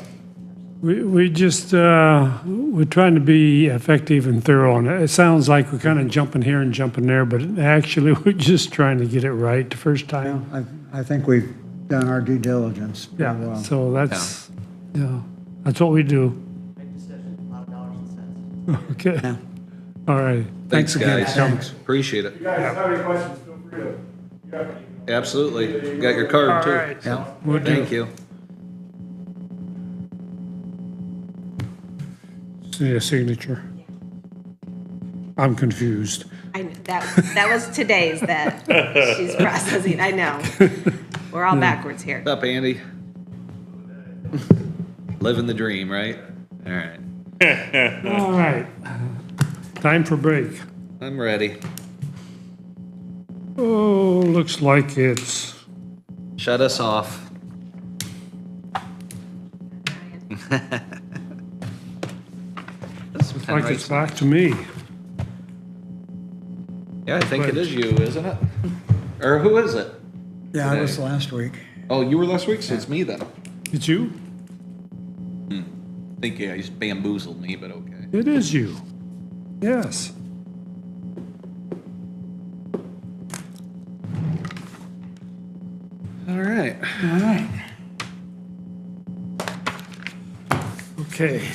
we just, we're trying to be effective and thorough. And it sounds like we're kind of jumping here and jumping there, but actually we're just trying to get it right the first time. I think we've done our due diligence pretty Yeah, well. so that's, yeah, that's what we do. Okay. Yeah. All right. Thanks, again. guys. Thanks. Appreciate it. If you guys have any questions, feel free to, yeah. Absolutely. Got your card too. All right. Yeah. We'll do. Thank you. Need a signature. I'm confused. I know, that was today's that she's processing, I know. We're all backwards here. What's up, Andy? Living the dream, right? All right. All right. Time for break. I'm ready. Oh, looks like it's, Shut us off. like it's back to me. Yeah, I think it is you, isn't it? Or who is it? Yeah, I was last week. Oh, you were last week, so it's me then. It's you? I think, yeah, he's bamboozled me, but okay. It is you. Yes. All right. Okay.